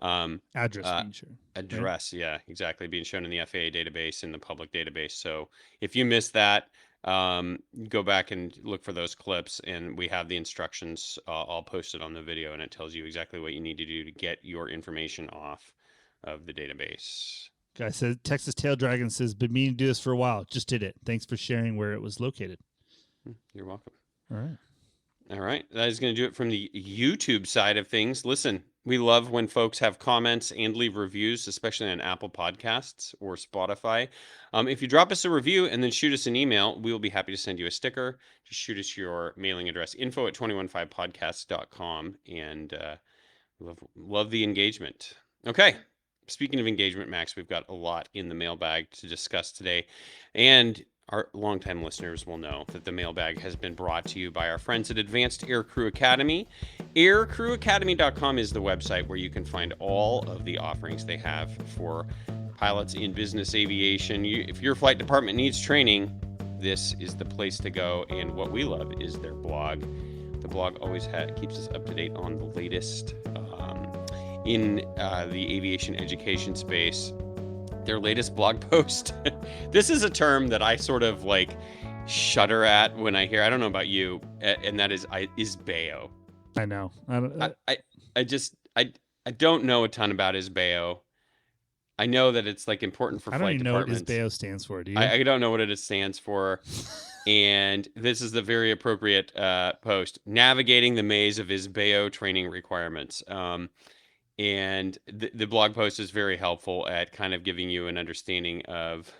address being shown. Address, right? Yeah, exactly, being shown in the FAA database, in the public database. So if you missed that, go back and look for those clips, and we have the instructions all posted on the video, and it tells you exactly what you need to do to get your information off of the database. Guy says, Texas Tail Dragon says, been meaning to do this for a while. Just did it. Thanks for sharing where it was located. You're welcome. All right. That is going to do it from the YouTube side of things. Listen, we love when folks have comments and leave reviews, especially on Apple Podcasts or Spotify. If you drop us a review and then shoot us an email, we will be happy to send you a sticker. Just shoot us your mailing address, info@215podcasts.com, and love the engagement. Okay. Speaking of engagement, Max, we've got a lot in the mailbag to discuss today. And our longtime listeners will know that the mailbag has been brought to you by our friends at Advanced Aircrew Academy. Aircrewacademy.com is the website where you can find all of the offerings they have for pilots in business aviation. If your flight department needs training, this is the place to go. And what we love is their blog. The blog always keeps us up to date on the latest in the aviation education space. Their latest blog post. This is a term that I sort of like shudder at when I hear. I don't know about you, and that is ISBAO. I know. I don't know a ton about ISBAO. I know that it's like important for flight departments. I don't even know what ISBAO stands for. Do you? I don't know what it stands for. And this is the very appropriate post: navigating the maze of ISBAO training requirements. And the blog post is very helpful at kind of giving you an understanding of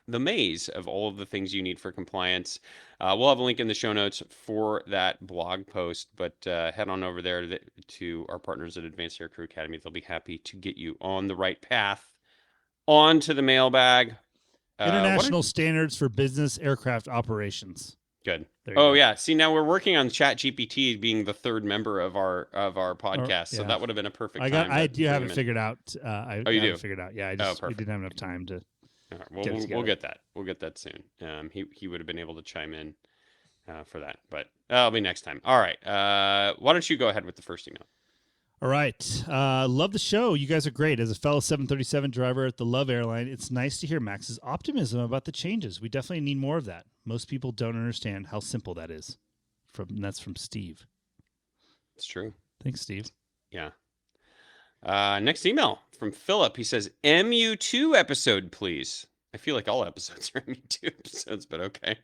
the maze of all of the things you need for compliance. We'll have a link in the show notes for that blog post, but head on over there to our partners at Advanced Aircrew Academy. They'll be happy to get you on the right path. On to the mailbag. International standards for business aircraft operations. Good. Oh, yeah. See, now we're working on ChatGPT being the third member of our podcast, so that would have been a perfect time. I do have it figured out. You do? Figured out. Yeah, we didn't have enough time to. All right, we'll get that. We'll get that soon. He would have been able to chime in for that, but that'll be next time. All right. Why don't you go ahead with the first email? All right. Love the show. You guys are great. As a fellow 737 driver at the Love Airline, it's nice to hear Max's optimism about the changes. We definitely need more of that. Most people don't understand how simple that is. That's from Steve. It's true. Thanks, Steve. Yeah. Next email from Philip. He says, MU2 episode, please. I feel like all episodes are MU2 episodes, but okay.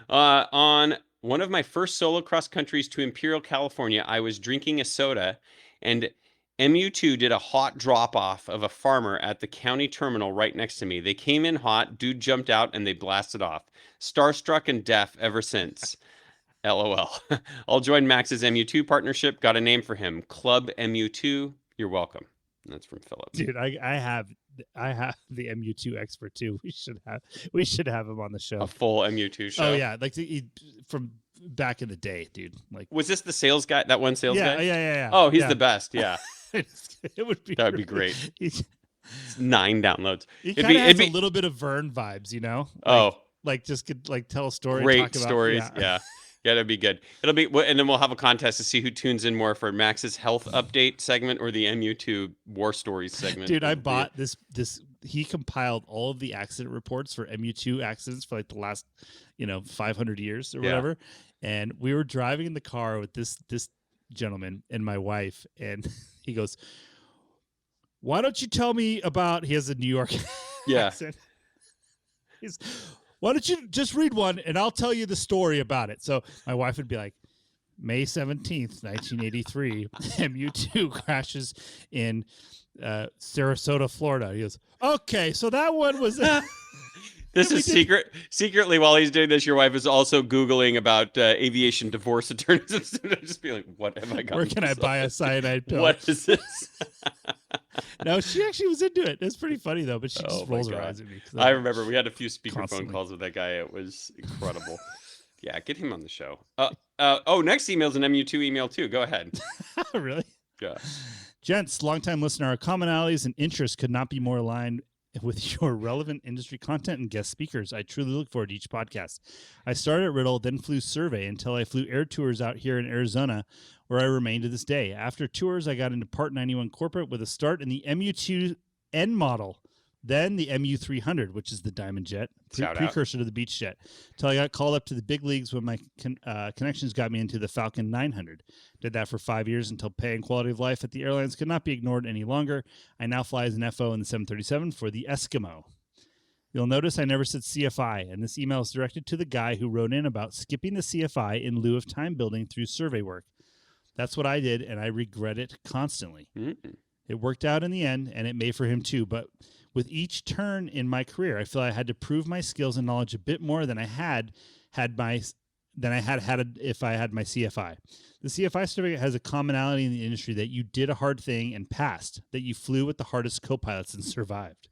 On one of my first solo cross countries to Imperial, California, I was drinking a soda, and MU2 did a hot drop-off of a farmer at the county terminal right next to me. They came in hot, dude jumped out, and they blasted off. Starstruck and deaf ever since. LOL. I'll join Max's MU2 partnership. Got a name for him. Club MU2. You're welcome. That's from Philip. Dude, I have the MU2 expert too. We should have him on the show. A full MU2 show. Oh yeah, like from back in the day, dude. Like, was this the sales guy? That one sales guy? Yeah. Oh, he's the best. Yeah. It would be. That would be great. It's 9 downloads. He kind of has a little bit of Vern vibes, you know? Just could tell a story. Great talk about, stories. Yeah. Yeah, that'd be good. It'll be, and then we'll have a contest to see who tunes in more for Max's health update segment or the MU2 war stories segment. Dude, I bought this. He compiled all of the accident reports for MU2 accidents for like the last, 500 years or whatever. And we were driving in the car with this gentleman and my wife, and he goes, "Why don't you tell me about?" He has a New York accent. why don't you just read one and I'll tell you the story about it. So my wife would be like, May 17th, 1983, MU2 crashes in Sarasota, Florida. He goes, okay, so that one was... This is secretly, while he's doing this, your wife is also Googling about aviation divorce attorneys. Just be like, what have I got? Where can I buy a cyanide pill? What is this? No, she actually was into it. It's pretty funny, though, but she just rolls her eyes at me. I remember we had a few speakerphone Constantly. calls with that guy. It was incredible. Yeah, get him on the show. Next email's an MU2 email, too. Go ahead. Really? Yeah. Gents, longtime listener, our commonalities and interests could not be more aligned with your relevant industry content and guest speakers. I truly look forward to each podcast. I started at Riddle, then flew survey until I flew air tours out here in Arizona, where I remain to this day. After tours, I got into Part 91 corporate with a start in the MU2N model, then the MU300, which is the Diamond Jet, precursor to the Beach Jet, until I got called up to the big leagues when my connections got me into the Falcon 900. Did that for 5 years until pay and quality of life at the airlines could not be ignored any longer. I now fly as an FO in the 737 for the Eskimo. You'll notice I never said CFI, and this email is directed to the guy who wrote in about skipping the CFI in lieu of time building through survey work. That's what I did, and I regret it constantly. Mm-hmm. It worked out in the end, and it may for him too, but with each turn in my career, I feel I had to prove my skills and knowledge a bit more than I had if I had my CFI. The CFI certificate has a commonality in the industry that you did a hard thing and passed, that you flew with the hardest co-pilots and survived.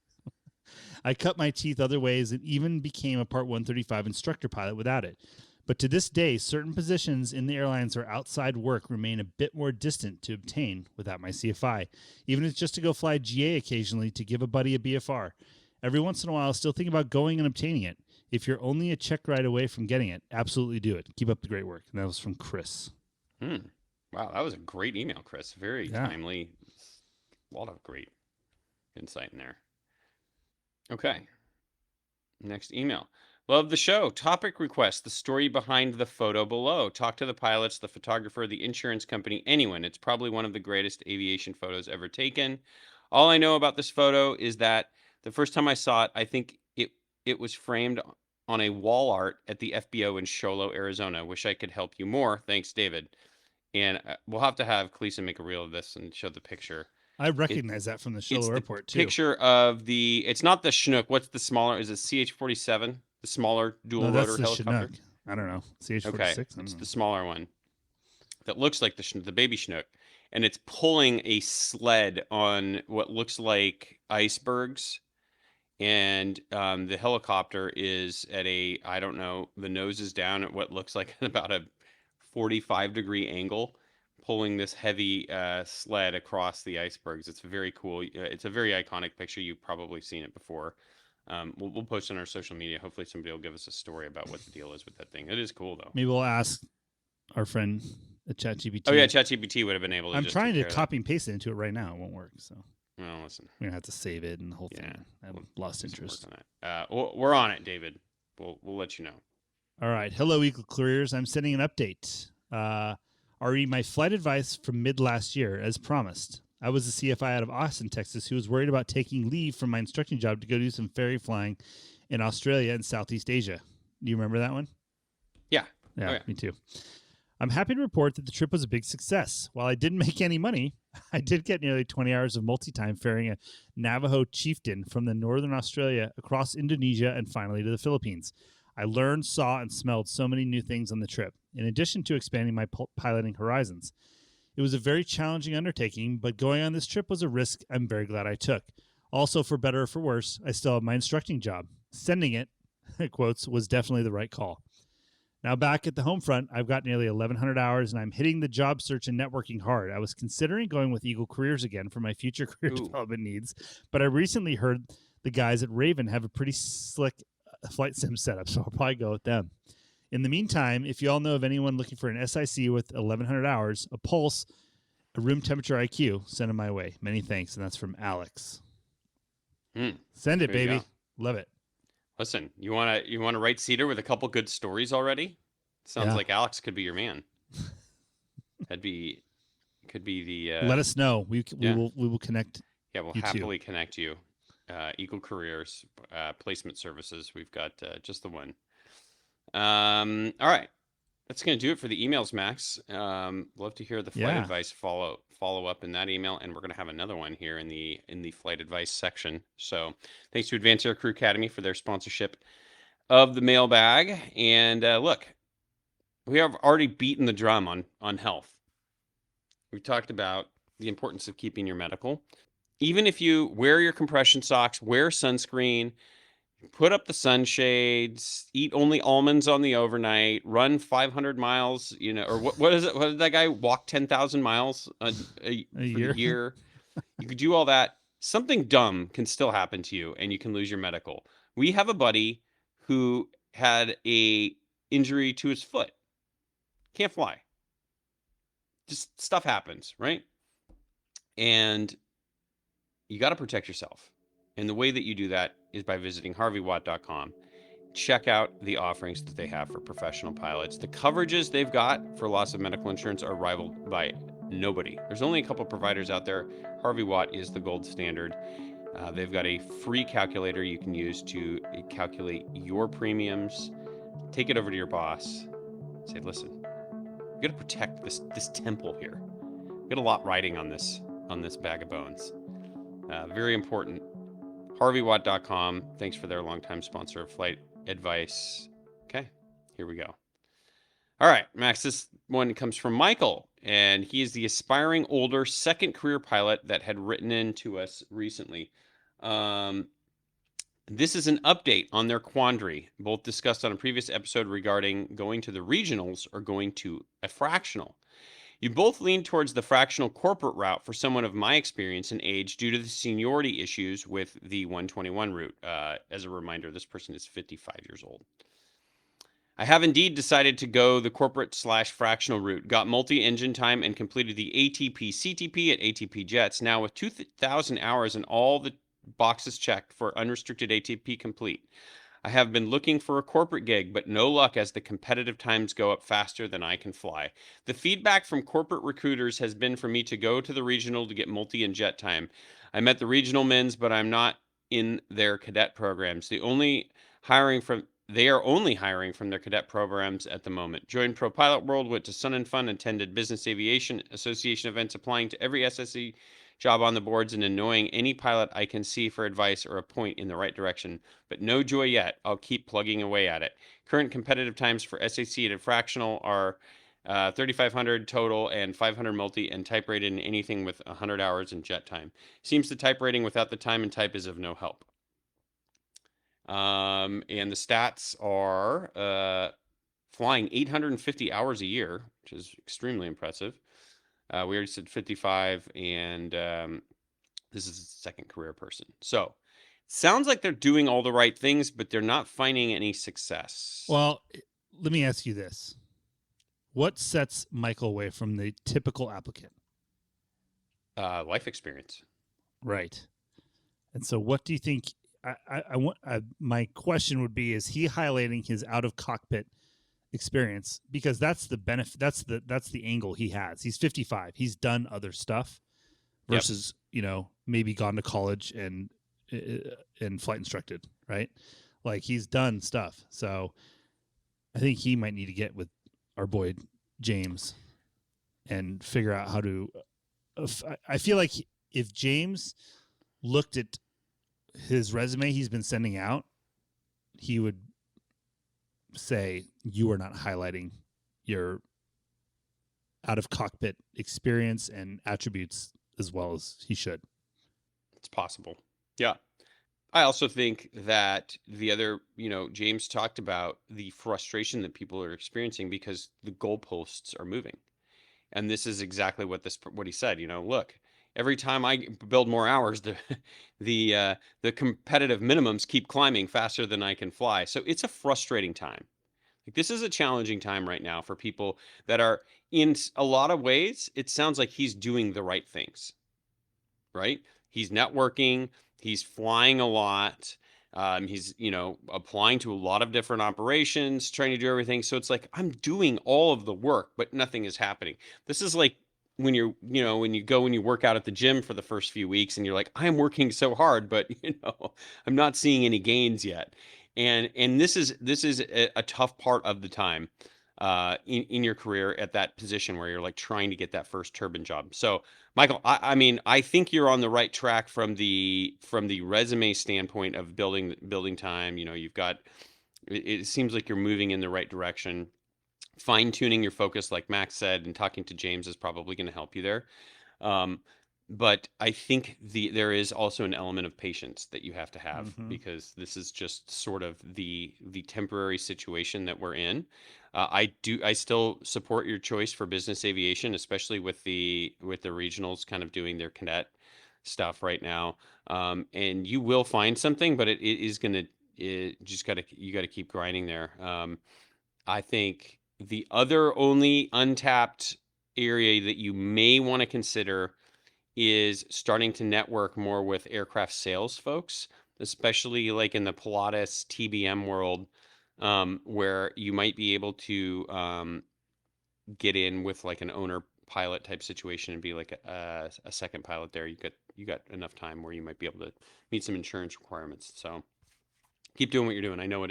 I cut my teeth other ways and even became a Part 135 instructor pilot without it. But to this day, certain positions in the airlines or outside work remain a bit more distant to obtain without my CFI, even if it's just to go fly GA occasionally to give a buddy a BFR. Every once in a while, I still think about going and obtaining it. If you're only a check ride away from getting it, absolutely do it. Keep up the great work. And that was from Chris. Wow, that was a great email, Chris. Very timely. A lot of great insight in there. Okay. Next email. Love the show. Topic request, the story behind the photo below. Talk to the pilots, the photographer, the insurance company, anyone. It's probably one of the greatest aviation photos ever taken. All I know about this photo is that the first time I saw it, I think it was framed on a wall art at the FBO in Sholo, Arizona. Wish I could help you more. Thanks, David. And we'll have to have Cleesa make a reel of this and show the picture. I recognize that from the Sholo airport, too. Picture of it's not the Chinook. What's the smaller? Is it CH-47? The smaller dual rotor helicopter? Chinook. I don't know. CH-46? Okay, it's the smaller one that looks like the baby Chinook. And it's pulling a sled on what looks like icebergs. And the helicopter is at I don't know, the nose is down at what looks like about a 45-degree angle, pulling this heavy sled across the icebergs. It's very cool. It's a very iconic picture. You've probably seen it before. We'll post on our social media. Hopefully somebody will give us a story about what the deal is with that thing. It is cool, though. Maybe we'll ask our friend at ChatGPT. Oh, yeah, ChatGPT would have been able to I'm trying to copy and paste it into it right now. It won't work, so... Well, listen. We're going to have to save it and the whole thing. I have lost interest. We're on it, David. We'll let you know. All right. Hello, Eagle Careers. I'm sending an update. RE, my flight advice from mid last year, as promised. I was a CFI out of Austin, Texas, who was worried about taking leave from my instructing job to go do some ferry flying in Australia and Southeast Asia. Do you remember that one? Yeah. Yeah, oh, yeah. Me too. I'm happy to report that the trip was a big success. While I didn't make any money, I did get nearly 20 hours of multi-time ferrying a Navajo chieftain from the northern Australia across Indonesia and finally to the Philippines. I learned, saw, and smelled so many new things on the trip, in addition to expanding my piloting horizons. It was a very challenging undertaking, but going on this trip was a risk I'm very glad I took. Also, for better or for worse, I still have my instructing job. Sending it, quotes, was definitely the right call. Now back at the home front, I've got nearly 1,100 hours, and I'm hitting the job search and networking hard. I was considering going with Eagle Careers again for my future career development needs, but I recently heard the guys at Raven have a pretty slick flight sim setup, so I'll probably go with them. In the meantime, if you all know of anyone looking for an SIC with 1,100 hours, a pulse, a room temperature IQ, send them my way. Many thanks, and that's from Alex. Send it, baby. Love it. Listen, you want to write Cedar with a couple good stories already? Sounds like Alex could be your man. Could be the. Let us know. We will connect. Yeah, we'll happily connect you. Eagle Careers, Placement Services. We've got just the one. All right. That's going to do it for the emails, Max. Love to hear the flight advice follow up in that email, and we're going to have another one here in the flight advice section. So, thanks to Advanced Aircrew Academy for their sponsorship of the mailbag. And look, we have already beaten the drum on health. We talked about the importance of keeping your medical. Even if you wear your compression socks, wear sunscreen, put up the sunshades, eat only almonds on the overnight, run 500 miles, or what is it? What did that guy walk 10,000 miles for the year? You could do all that. Something dumb can still happen to you and you can lose your medical. We have a buddy who had a injury to his foot. Can't fly. Just stuff happens, right? And you got to protect yourself. And the way that you do that is by visiting harveywatt.com. Check out the offerings that they have for professional pilots. The coverages they've got for loss of medical insurance are rivaled by nobody. There's only a couple providers out there. Harvey Watt is the gold standard. They've got a free calculator you can use to calculate your premiums. Take it over to your boss. Say, listen, we got to protect this temple here. We got a lot riding on this bag of bones. Very important. HarveyWatt.com. Thanks for their longtime sponsor of flight advice. Okay, here we go. All right, Max, this one comes from Michael, and he is the aspiring older second career pilot that had written in to us recently. This is an update on their quandary, both discussed on a previous episode regarding going to the regionals or going to a fractional. You both lean towards the fractional corporate route for someone of my experience and age due to the seniority issues with the 121 route. As a reminder, this person is 55 years old. I have indeed decided to go the corporate/fractional route, got multi-engine time and completed the ATP CTP at ATP Jets. Now with 2,000 hours and all the boxes checked for unrestricted ATP complete. I have been looking for a corporate gig, but no luck as the competitive times go up faster than I can fly. The feedback from corporate recruiters has been for me to go to the regional to get multi and jet time. I met the regional men's, but I'm not in their cadet programs. They are only hiring from their cadet programs at the moment. Joined Pro Pilot World, went to Sun and Fun, attended Business Aviation Association events, applying to every SSE job on the boards and annoying any pilot I can see for advice or a point in the right direction. But no joy yet. I'll keep plugging away at it. Current competitive times for SAC at a fractional are 3,500 total and 500 multi, and type rated in anything with 100 hours in jet time. Seems the type rating without the time and type is of no help. And the stats are flying 850 hours a year, which is extremely impressive. We already said 55, and this is a second career person. So, sounds like they're doing all the right things, but they're not finding any success. Well, let me ask you this. What sets Michael away from the typical applicant? Life experience. Right. And so what do you think? My question would be, is he highlighting his out of cockpit experience? Because that's the benefit. That's the angle he has. He's 55. He's done other stuff versus, maybe gone to college and flight instructed, right? Like, he's done stuff. So I think he might need to get with our boy James and figure out how to. I feel like if James looked at his resume he's been sending out, he would say, you are not highlighting your out of cockpit experience and attributes as well as he should. It's possible. Yeah. I also think that the other, James talked about the frustration that people are experiencing because the goalposts are moving. And this is exactly what he said, look, every time I build more hours, the competitive minimums keep climbing faster than I can fly. So it's a frustrating time. Like, this is a challenging time right now for people that are, in a lot of ways, it sounds like he's doing the right things, right? He's networking, he's flying a lot, he's, applying to a lot of different operations, trying to do everything. So it's like, I'm doing all of the work, but nothing is happening. This is like when you work out at the gym for the first few weeks and you're like, I'm working so hard, but I'm not seeing any gains yet. And this is a tough part of the time in your career at that position where you're like trying to get that first turbine job. So Michael, I mean, I think you're on the right track from the resume standpoint of building time. You've got it seems like you're moving in the right direction. Fine tuning your focus, like Max said, and talking to James is probably going to help you there. Um, but I think there is also an element of patience that you have to have Mm-hmm. because this is just sort of the temporary situation that we're in. I still support your choice for business aviation, especially with the regionals kind of doing their cadet stuff right now. And you will find something, but it is going to you got to keep grinding there. I think the other only untapped area that you may want to consider is starting to network more with aircraft sales folks, especially like in the Pilatus TBM world, where you might be able to get in with like an owner pilot type situation and be like a second pilot there. You got enough time where you might be able to meet some insurance requirements. So keep doing what you're doing. I know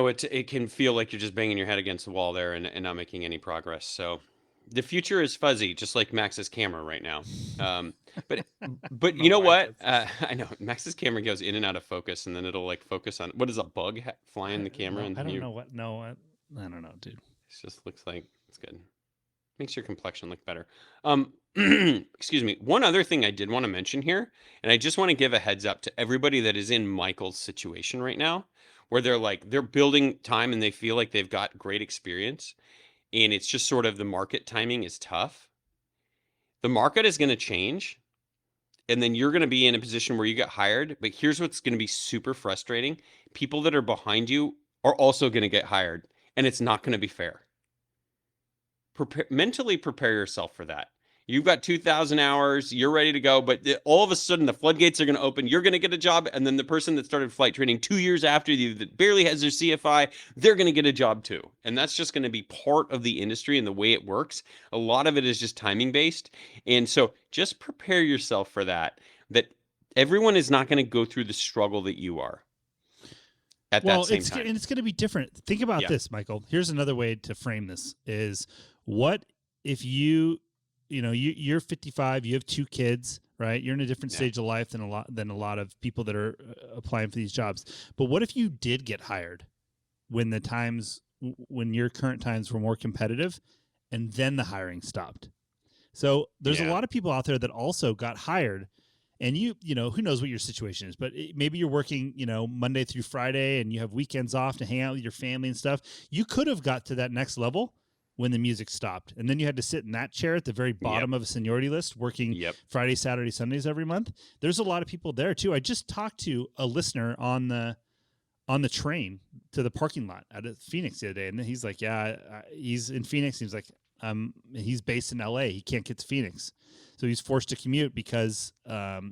it can feel like you're just banging your head against the wall there and not making any progress. So the future is fuzzy, just like Max's camera right now. Um, but I but don't you know know why it what? does this. I know Max's camera goes in and out of focus, and then it'll like focus on what is a bug flying the camera, No, and I then don't know what. No, I don't know, dude. it just looks like it's good. Makes your complexion look better. Excuse me. One other thing I did want to mention here, and I just want to give a heads up to everybody that is in Michael's situation right now, where they're building time and they feel like they've got great experience, and it's just sort of the market timing is tough. The market is going to change, and then you're going to be in a position where you get hired. But here's what's going to be super frustrating: people that are behind you are also going to get hired, and it's not going to be fair. Mentally prepare yourself for that. You've got 2,000 hours, you're ready to go, but all of a sudden the floodgates are going to open. You're going to get a job, and then the person that started flight training 2 years after you that barely has their CFI, they're going to get a job too. And that's just going to be part of the industry and the way it works. A lot of it is just timing based. And so just prepare yourself for that, that everyone is not going to go through the struggle that you are at that Well, same time. it's going to be different. Think about Yeah. this, Michael. Here's another way to frame this: is what if you're 55, you have 2 kids, right? You're in a different Yeah. stage of life than a lot of people that are applying for these jobs. But what if you did get hired when when your current times were more competitive, and then the hiring stopped? So there's a Yeah. lot of people out there that also got hired, and who knows what your situation is, but maybe you're working, Monday through Friday, and you have weekends off to hang out with your family and stuff. You could have got to that next level when the music stopped, and then you had to sit in that chair at the very bottom of a seniority list, working Yep. Friday, Saturday, Sundays every month. There's a lot of people there too. I just talked to a listener on the train to the parking lot at Phoenix the other day, and he's like, "Yeah, he's in Phoenix." He's like, he's based in LA. He can't get to Phoenix, so he's forced to commute because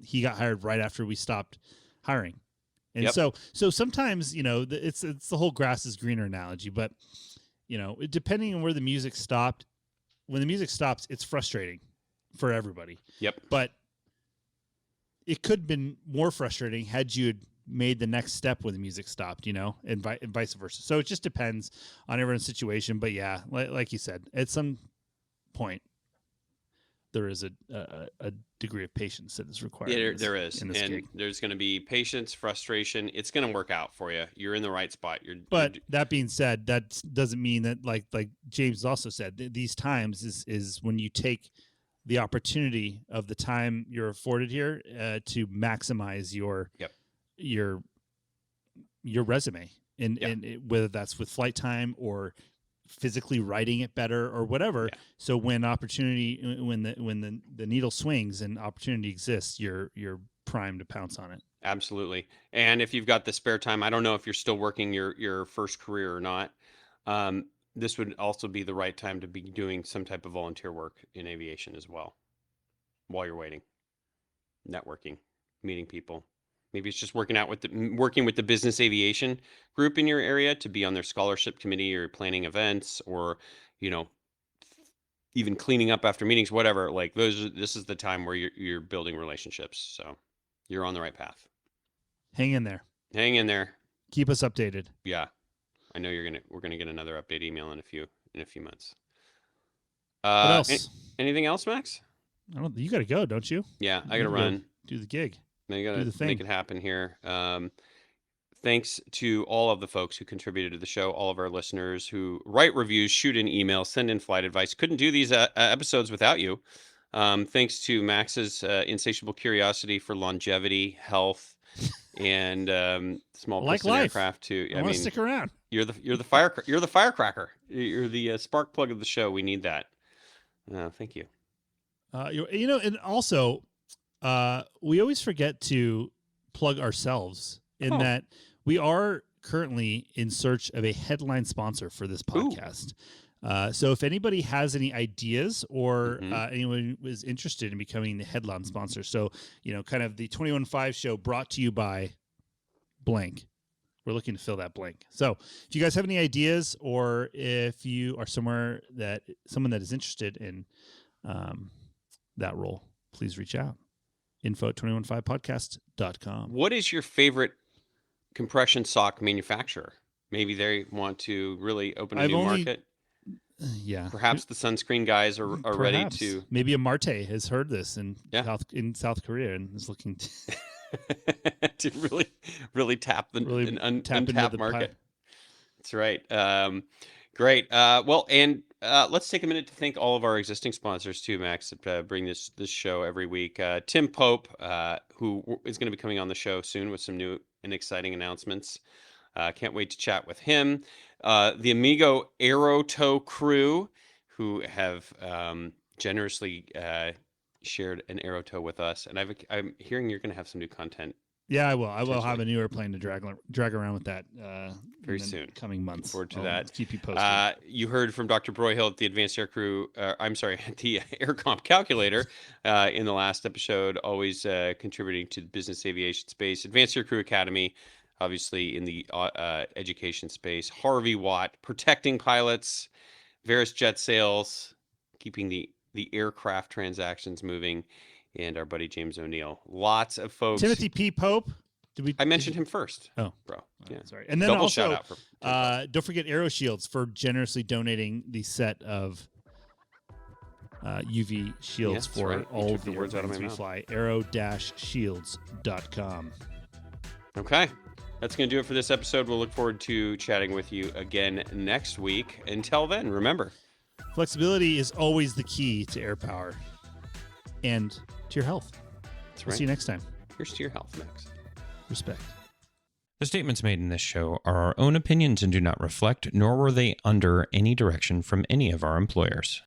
he got hired right after we stopped hiring. And Yep. so sometimes it's the whole grass is greener analogy, but depending on where the music stopped, when the music stops, it's frustrating for everybody. Yep. But it could have been more frustrating had you made the next step when the music stopped, and vice versa. So it just depends on everyone's situation. But yeah, like you said, at some point, there is a degree of patience that is required. Yeah, there is. in this And gig. there's going to be patience, frustration. It's going to work out for you. You're in the right spot. But that being said, that doesn't mean that like James also said, these times is when you take the opportunity of the time you're afforded here to maximize your Yep. your resume, and Yeah. whether that's with flight time or physically writing it better or whatever. Yeah. So when the needle swings and opportunity exists, you're primed to pounce on it. Absolutely. And if you've got the spare time, I don't know if you're still working your first career or not. This would also be the right time to be doing some type of volunteer work in aviation as well while you're waiting, networking, meeting people. Maybe it's just working with the business aviation group in your area to be on their scholarship committee or planning events, or, you know, even cleaning up after meetings, whatever. Like this is the time where you're building relationships. So you're on the right path. Hang in there. Hang in there. Keep us updated. Yeah, I know we're gonna get another update email in a few months. What else? Anything else, Max? You got to go, don't you? Yeah, I gotta run. Do the gig. I gotta make it happen here. Thanks to all of the folks who contributed to the show, all of our listeners who write reviews, shoot in emails, send in flight advice. Couldn't do these episodes without you. Thanks to Max's insatiable curiosity for longevity, health, and small piston aircraft. Too. I want to stick around. You're the firecracker. You're the spark plug of the show. We need that. Thank you. And also, we always forget to plug ourselves in that we are currently in search of a headline sponsor for this podcast. So if anybody has any ideas or anyone is interested in becoming the headline sponsor, so, kind of the 21.5 show brought to you by blank. We're looking to fill that blank. So if you guys have any ideas, or if you are someone that is interested in that role, please reach out. info@215podcast.com. What is your favorite compression sock manufacturer? Maybe they want to really open a new market. Yeah. Perhaps the sunscreen guys are ready to. Maybe a Marte has heard this in South Korea and is looking to really tap an untapped market. That's right. Great. Well, and let's take a minute to thank all of our existing sponsors too, Max, that bring this show every week. Tim Pope, who is going to be coming on the show soon with some new and exciting announcements. Can't wait to chat with him. The Amigo Aerotow crew, who have generously shared an Aerotow with us, and I'm hearing you're going to have some new content. Yeah, I will. I will have a new airplane to drag around with that very soon. Coming months. Look forward to that. Keep you posted. You heard from Dr. Broyhill at the Advanced Aircrew. At the AirComp Calculator in the last episode. Always contributing to the business aviation space. Advanced Aircrew Academy, obviously in the education space. Harvey Watt, protecting pilots. Veris Jet Sales, keeping the aircraft transactions moving. And our buddy James O'Neill. Lots of folks. Timothy P. Pope. I mentioned him first. Oh, bro. Yeah, sorry. And then double also, shout out for don't forget Aero Shields for generously donating the set of UV shields for all of the airplanes we fly. aero-shields.com. Okay. That's going to do it for this episode. We'll look forward to chatting with you again next week. Until then, remember, flexibility is always the key to air power and to your health. That's right. We'll see you next time. Here's to your health, Max. Respect. The statements made in this show are our own opinions and do not reflect, nor were they under any direction from any of our employers.